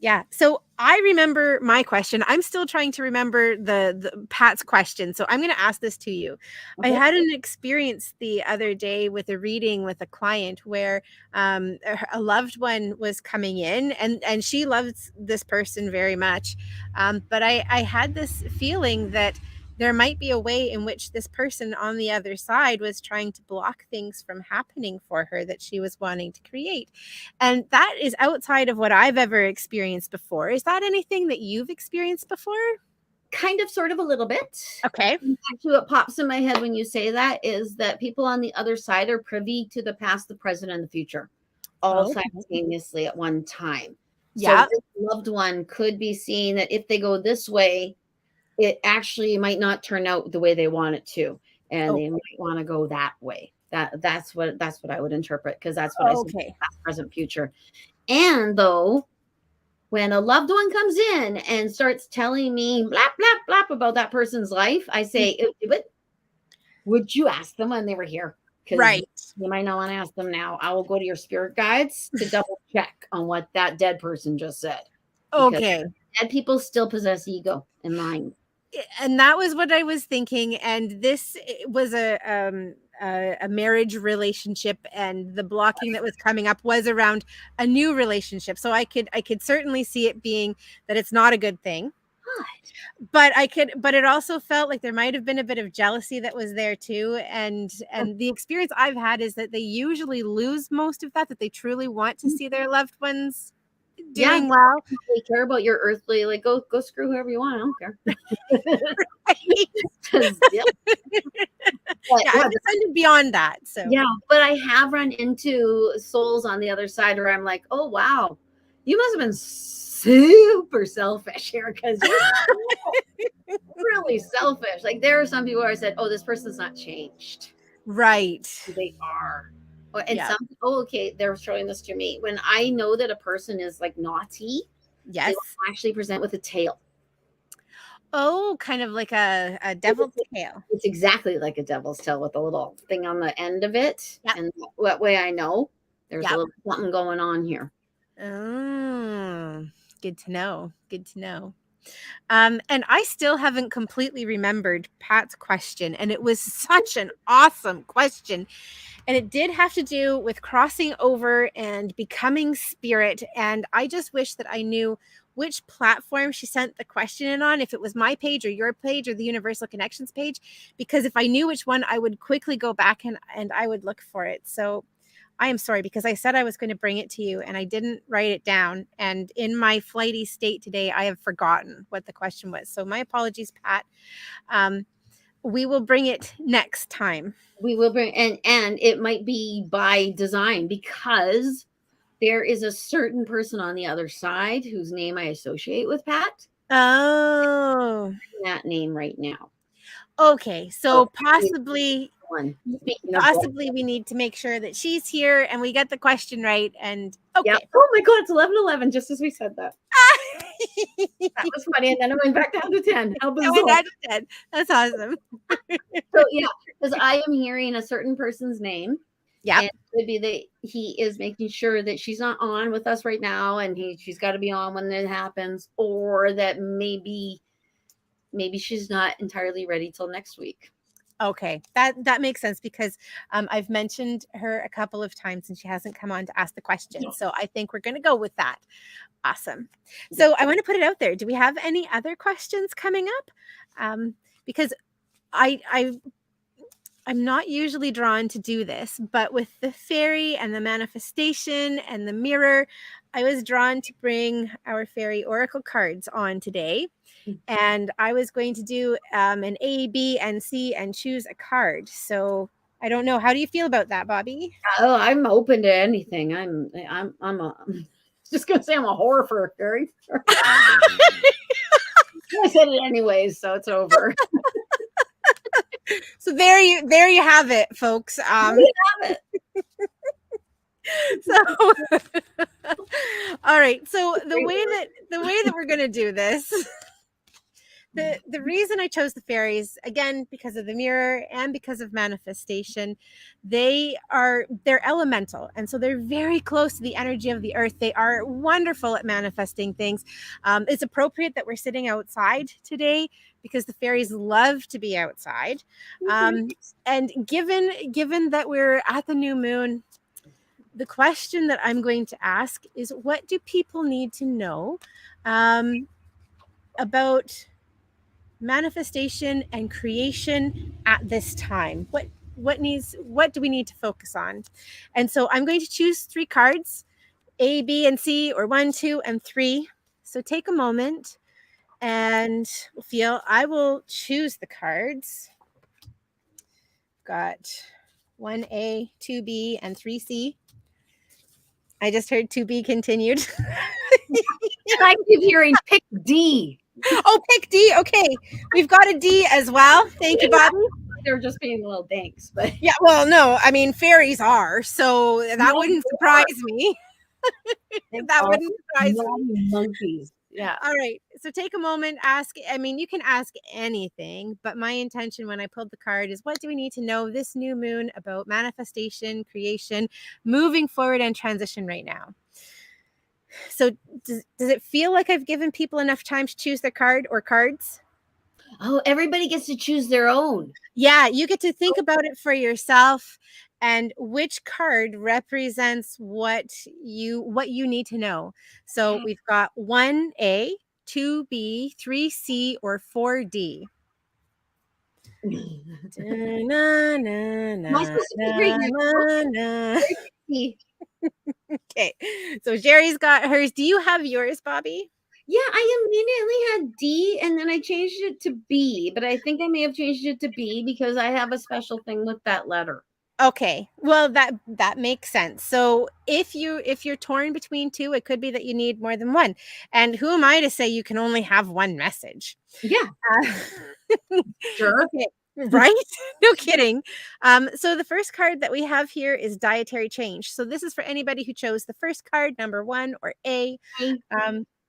Yeah. So I remember my question. I'm still trying to remember the Pat's question. So I'm going to ask this to you. Okay. I had an experience the other day with a reading with a client where a loved one was coming in, and she loves this person very much. But I had this feeling that there might be a way in which this person on the other side was trying to block things from happening for her that she was wanting to create. And that is outside of what I've ever experienced before. Is that anything that you've experienced before? Kind of, sort of, a little bit. Okay. Actually, what pops in my head when you say that is that people on the other side are privy to the past, the present, and the future all simultaneously at one time. Yeah. So this loved one could be seeing that if they go this way, it actually might not turn out the way they want it to, and Oh, they might want to go that way. That's what I would interpret, because that's what I see okay. past, present, future. And though, when a loved one comes in and starts telling me blah blah blah about that person's life, I say, would you ask them when they were here? Because Right. you might not want to ask them now. I will go to your spirit guides to double check on what that dead person just said, because Okay. dead people still possess ego and mind. And that was what I was thinking. And this was a marriage relationship, and the blocking that was coming up was around a new relationship. So I could certainly see it being that it's not a good thing. But it also felt like there might have been a bit of jealousy that was there too. And the experience I've had is that they usually lose most of that they truly want to see their loved ones doing well. They care about your earthly, like, go screw whoever you want. I don't care. Yeah, I've decided beyond that. So yeah, but I have run into souls on the other side where I'm like, oh wow, you must have been super selfish here, because you're really selfish. Like, there are some people where I said, oh, this person's not changed. Right. They are. And some, okay, they're showing this to me. When I know that a person is like naughty, yes, they will actually present with a tail. Oh, kind of like a devil's tail. It's exactly like a devil's tail with a little thing on the end of it. Yep. And that way I know there's a little something going on here. Oh, good to know. Good to know. And I still haven't completely remembered Pat's question, and it was such an awesome question. And it did have to do with crossing over and becoming spirit. And I just wish that I knew which platform she sent the question in on, if it was my page or your page or the Universal Connections page, because if I knew which one, I would quickly go back and I would look for it. So I am sorry, because I said I was going to bring it to you and I didn't write it down. And in my flighty state today, I have forgotten what the question was. So my apologies, Pat. We will bring it next time. We will bring, and it might be by design, because there is a certain person on the other side whose name I associate with Pat. Oh, that name right now. Okay, so possibly we need to make sure that she's here and we get the question right. And okay. Yep. Oh my God, it's 11:11, just as we said that. That was funny, and then it went back down to 10. How bizarre. It went down to 10. That's awesome. So yeah, because I am hearing a certain person's name. Yeah, it could be that he is making sure that she's not on with us right now, and she's got to be on when it happens, or that maybe she's not entirely ready till next week. Okay, that makes sense, because I've mentioned her a couple of times and she hasn't come on to ask the question. Yeah. So I think we're going to go with that. Awesome. So I want to put it out there. Do we have any other questions coming up? Because I'm not usually drawn to do this, but with the fairy and the manifestation and the mirror, I was drawn to bring our fairy oracle cards on today. And I was going to do an A, B, and C and choose a card. So I don't know. How do you feel about that, Bobbi? Oh, I'm open to anything. I'm just going to say I'm a horror for a fairy. I said it anyways, so it's over. So there you have it, folks. There you have it. So all right. So the way that we're going to do this, the reason I chose the fairies, again, because of the mirror and because of manifestation, they're elemental. And so they're very close to the energy of the earth. They are wonderful at manifesting things. It's appropriate that we're sitting outside today because the fairies love to be outside. And given that we're at the new moon, the question that I'm going to ask is, what do people need to know about manifestation and creation at this time? What do we need to focus on? And so I'm going to choose 3 cards, A, B, and C, or 1, 2, and 3. So take a moment and I will choose the cards. Got 1A, 2B, and 3C. I just heard 2B continued. I keep hearing pick D. Oh, pick D. Okay. We've got a D as well. Thank you, Bobbi. They're just being little dinks, but Yeah, well, no, I mean, fairies are, so that no, wouldn't they surprise are. me. They That are wouldn't surprise naughty me. monkeys. Yeah. All right. So take a moment, ask. I mean, you can ask anything, but my intention when I pulled the card is what do we need to know this new moon about manifestation, creation, moving forward, and transition right now? So does it feel like I've given people enough time to choose their card or cards? Oh, everybody gets to choose their own. Yeah, you get to think about it for yourself and which card represents what you need to know. So we've got 1A, 2B, 3C, or 4D. Na, na, Am I na, supposed to pick right na, now? na, na. See, Okay, so Jerry's got hers. Do you have yours, Bobbi? yeah, I immediately had D and then I changed it to B, but I think I may have changed it to B because I have a special thing with that letter. Okay. Well, that makes sense. So if you're torn between two, it could be that you need more than one. And who am I to say you can only have one message? Yeah, sure. Okay, right? No kidding. So the first card that we have here is dietary change. So this is for anybody who chose the first card, number 1 or A.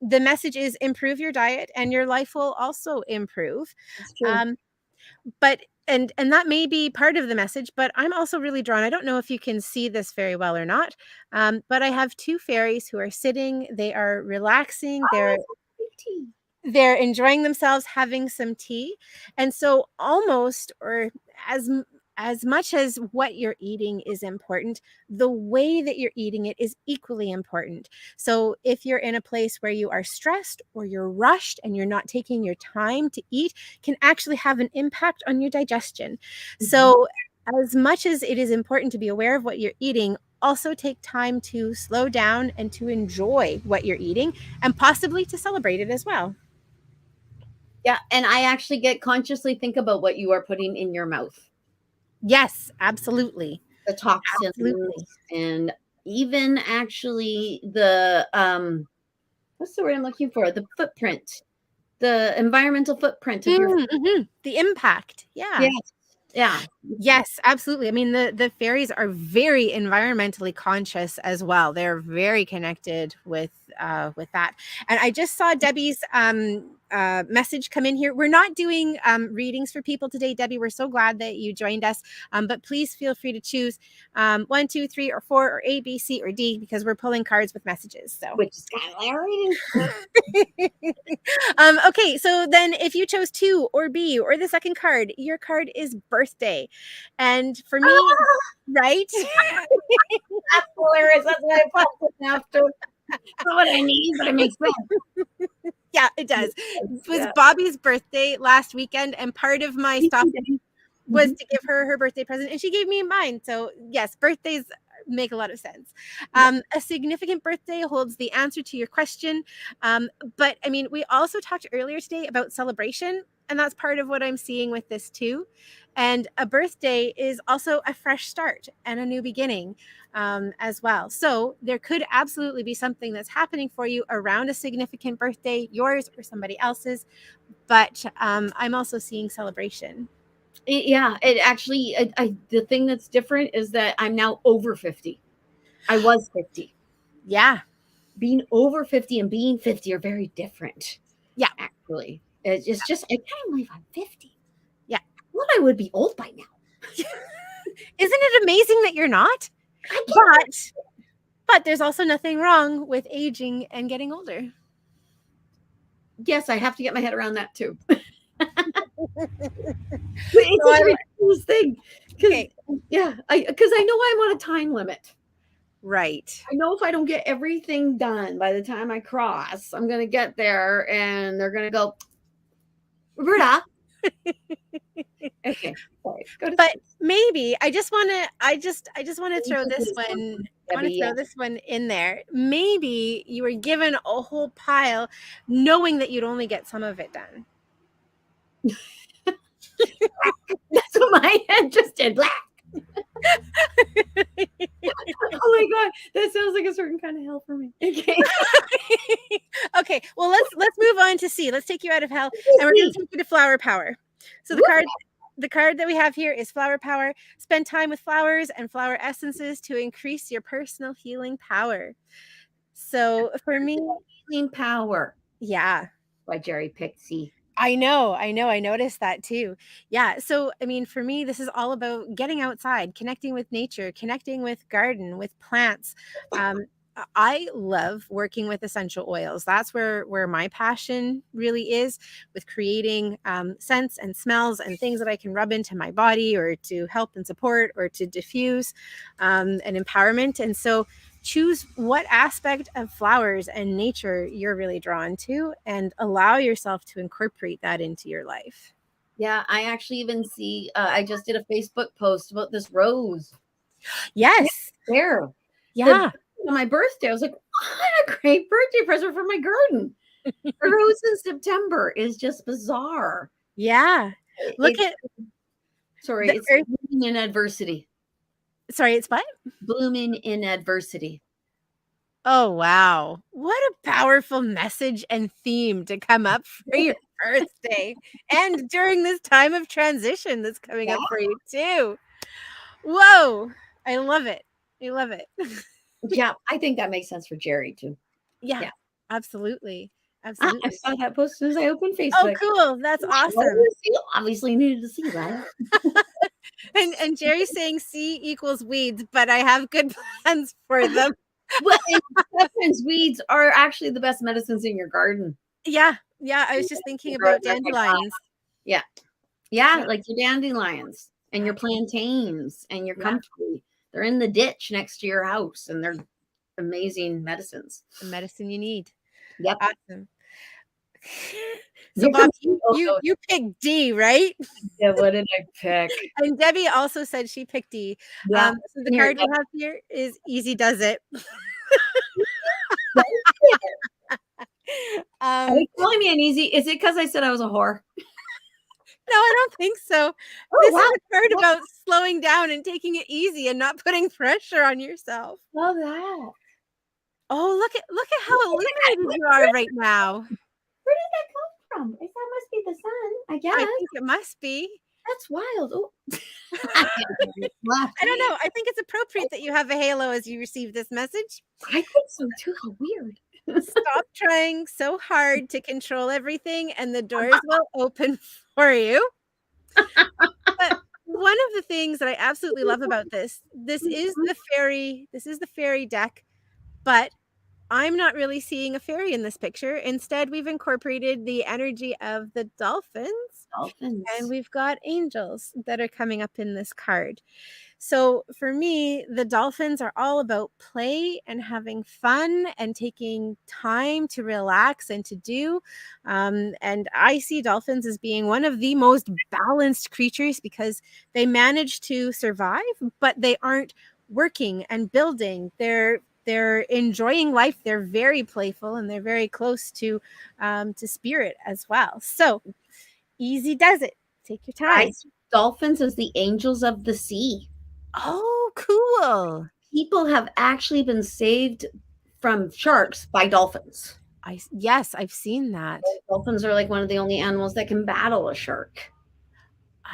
The message is improve your diet and your life will also improve. That's true. Um, but and that may be part of the message, but I'm also really drawn. I don't know if you can see this very well or not, but I have two fairies who are sitting. They are relaxing. They're enjoying themselves, having some tea. And so almost or as as much as what you're eating is important, the way that you're eating it is equally important. So if you're in a place where you are stressed or you're rushed and you're not taking your time to eat, can actually have an impact on your digestion. So as much as it is important to be aware of what you're eating, also take time to slow down and to enjoy what you're eating and possibly to celebrate it as well. Yeah, and I actually get consciously think about what you are putting in your mouth. Yes, absolutely. The toxins Absolutely. and even actually the what's the word I'm looking for? The footprint. The environmental footprint of your Mhm. The impact. Yeah. yeah. Yeah. Yes, absolutely. I mean, the fairies are very environmentally conscious as well. They're very connected with that. And I just saw Debbie's message come in here. We're not doing readings for people today, Debbie. We're so glad that you joined us. But please feel free to choose 1, 2, 3, or 4, or A, B, C, or D because we're pulling cards with messages. So Which is kind of like reading. Okay, so then if you chose 2 or B or the second card, your card is birthday. And for me, right? That's hilarious. That's what I popped in after. Not what I need, but it makes sense. Yeah, it does. It was Yeah. Bobbi's birthday last weekend, and part of my stuff was Mhm. to give her her birthday present, and she gave me mine. So yes, birthdays make a lot of sense. Yeah. A significant birthday holds the answer to your question. But I mean, we also talked earlier today about celebration, and that's part of what I'm seeing with this too. And a birthday is also a fresh start and a new beginning as well. So there could absolutely be something that's happening for you around a significant birthday, yours or somebody else's. But I'm also seeing celebration. Yeah, it actually the thing that's different is that I'm now over 50. I was 50. Yeah. Being over 50 and being 50 are very different. Yeah. Actually. It's just I can't believe I'm 50. Yeah. Well, I would be old by now. Isn't it amazing that you're not? I can't. But there's also nothing wrong with aging and getting older. Yes, I have to get my head around that too. It's So such a ridiculous thing. Because okay. yeah, because I know I'm on a time limit. Right. I know if I don't get everything done by the time I cross, I'm gonna get there and they're gonna go, Roberta. Okay, sorry. Go to But sleep. maybe I just want to throw this one. I want to Debbie, throw this one in there. Maybe you were given a whole pile knowing that you'd only get some of it done. that's what my head just did. Black. my God, that sounds like a certain kind of hell for me. Okay. Okay, well, let's move on to C. Let's take you out of hell, and we're going to take you to flower power. So the card that we have here is flower power. Spend time with flowers and flower essences to increase your personal healing power. So for me, healing power. Yeah. By Jerry picked C. I know. I noticed that too. Yeah. So, I mean, for me, this is all about getting outside, connecting with nature, connecting with garden, with plants. I love working with essential oils. That's where my passion really is, with creating scents and smells and things that I can rub into my body, or to help and support, or to diffuse and empowerment. And so choose what aspect of flowers and nature you're really drawn to, and allow yourself to incorporate that into your life. Yeah, I actually even see, I just did a Facebook post about this rose. Yes. There. Yeah. On my birthday, I was like, what a great birthday present for my garden. A rose in September is just bizarre. Yeah. It's blooming in adversity. Sorry, it's what? Blooming in adversity. Oh, wow. What a powerful message and theme to come up for your birthday, and during this time of transition that's coming up for you too. Whoa. I love it. I love it. Yeah, I think that makes sense for Jerry too. Yeah. Absolutely. Absolutely. I saw that post as soon as I opened Facebook. Oh, cool. That's awesome. Obviously needed to see that. And Jerry's saying C equals weeds, but I have good plans for them. Well, sometimes weeds are actually the best medicines in your garden. Yeah. I was just thinking about dandelions. Yeah, like your dandelions and your plantains and your comfrey. They're in the ditch next to your house, and they're amazing medicines. The medicine you need. Yep. Awesome. So, Bob, you picked D, right? Yeah, what did I pick? And Debbie also said she picked D. Yeah. So the card we have here is Easy Does It. Are you calling me an easy? Is it because I said I was a whore? No, I don't think so. This is a card about slowing down and taking it easy and not putting pressure on yourself. Love that. Oh, look at how illuminated you are right now. Where did that come from? That must be the sun, I guess. I think it must be. That's wild. Oh. I don't know. I think it's appropriate that you have a halo as you receive this message. I think so too. How weird. Stop trying so hard to control everything, and the doors will open for you. But one of the things that I absolutely love about this is the fairy deck, but I'm not really seeing a fairy in this picture. Instead, we've incorporated the energy of the dolphins. And we've got angels that are coming up in this card. So for me, the dolphins are all about play and having fun and taking time to relax and to do. And I see dolphins as being one of the most balanced creatures, because they manage to survive, but they aren't working and building. They're enjoying life. They're very playful, and they're very close to spirit as well. So Easy Does It. Take your time. I see dolphins as the angels of the sea. Oh, cool. People have actually been saved from sharks by dolphins. Yes, I've seen that. Dolphins are like one of the only animals that can battle a shark.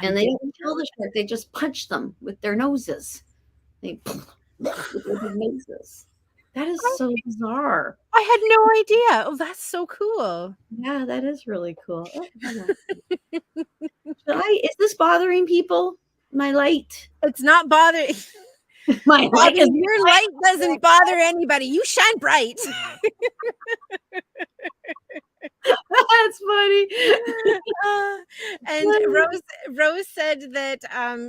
And they don't kill the shark. They just punch them with their noses. With their noses. That is so bizarre. I had no idea. Oh, that's so cool. Yeah, that is really cool. Is this bothering people? My light. It's not bothering. My light. Your light doesn't bother anybody. You shine bright. That's funny. And Rose said that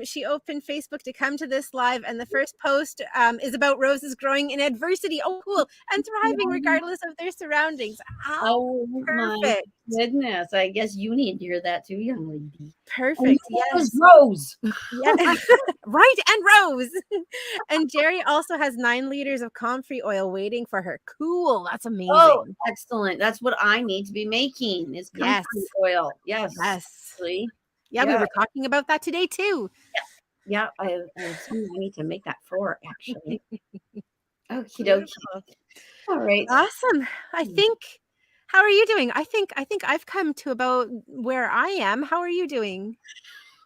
she opened Facebook to come to this live, and the first post is about roses growing in adversity. Oh, cool. And thriving regardless of their surroundings. Oh, perfect. My goodness. I guess you need to hear that too, young lady. Perfect. Yes. Rose. Yeah. Right. And Rose. And Jerry also has 9 liters of comfrey oil waiting for her. Cool. That's amazing. Oh, excellent. That's what I need to be making, is comfrey oil. Yes. Yeah, we were talking about that today too. Yeah, I need to make that for, actually. Okie dokie. Beautiful. All right. Awesome. I think how are you doing? I think I've come to about where I am. How are you doing?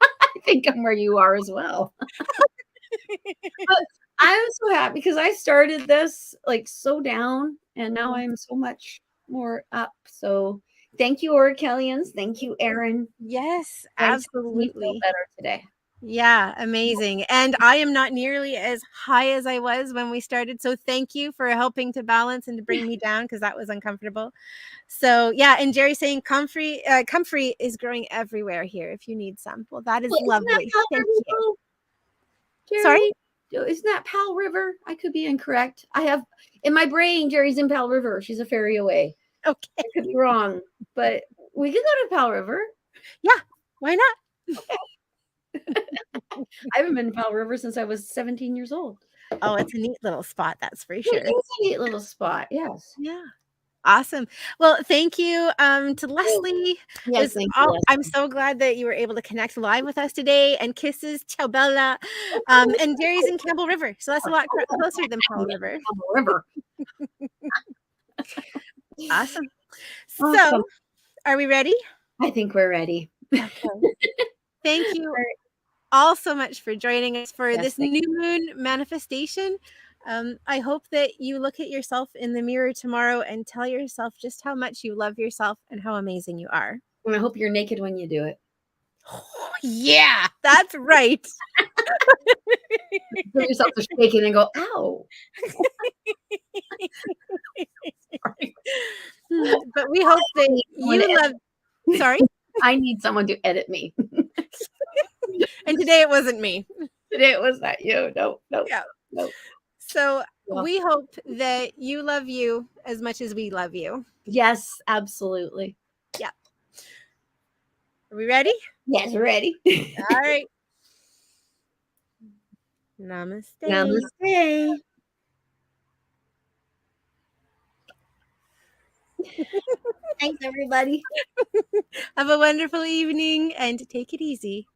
I think I'm where you are as well. But I'm so happy because I started this like so down and now I'm so much more up. So thank you, Orachellians. Thank you, Erin. Yes, Guys, helped me feel absolutely. better today. Yeah, amazing. And I am not nearly as high as I was when we started. So thank you for helping to balance and to bring me down because that was uncomfortable. So yeah, and Jerry saying comfrey is growing everywhere here if you need some. Well, that is Well, isn't that lovely. Powell Thank River, you. though, Sorry? Jerry? Isn't that Powell River? I could be incorrect. I have in my brain, Jerry's in Powell River. She's a ferry away. Okay. I could be wrong, but we could go to Powell River. Yeah, why not? I haven't been to Powell River since I was 17 years old. Oh, it's a neat little spot, that's for It sure. is a neat little spot. Yes. Yeah. Awesome. Well, thank you to Leslie. Yes, thank you, Leslie. I'm so glad that you were able to connect live with us today. And kisses, ciao bella. And Jerry's in Campbell River, so that's a lot closer than Powell River. Powell River. Awesome. Awesome. So, are we ready? I think we're ready. Okay. Thank you all so much for joining us for Yes, this new moon manifestation. I hope that you look at yourself in the mirror tomorrow and tell yourself just how much you love yourself and how amazing you are. And I hope you're naked when you do it. Yeah, that's right. Give yourself a shaking and go, ow. But we hope that you love. Sorry? I need someone to edit me. And today it wasn't me. Today it was not you. No. Yeah. No. So we hope that you love you as much as we love you. Yes, absolutely. Yeah. Are we ready? Yes, we're ready. All right. Namaste. Namaste. Thanks, everybody. Have a wonderful evening and take it easy.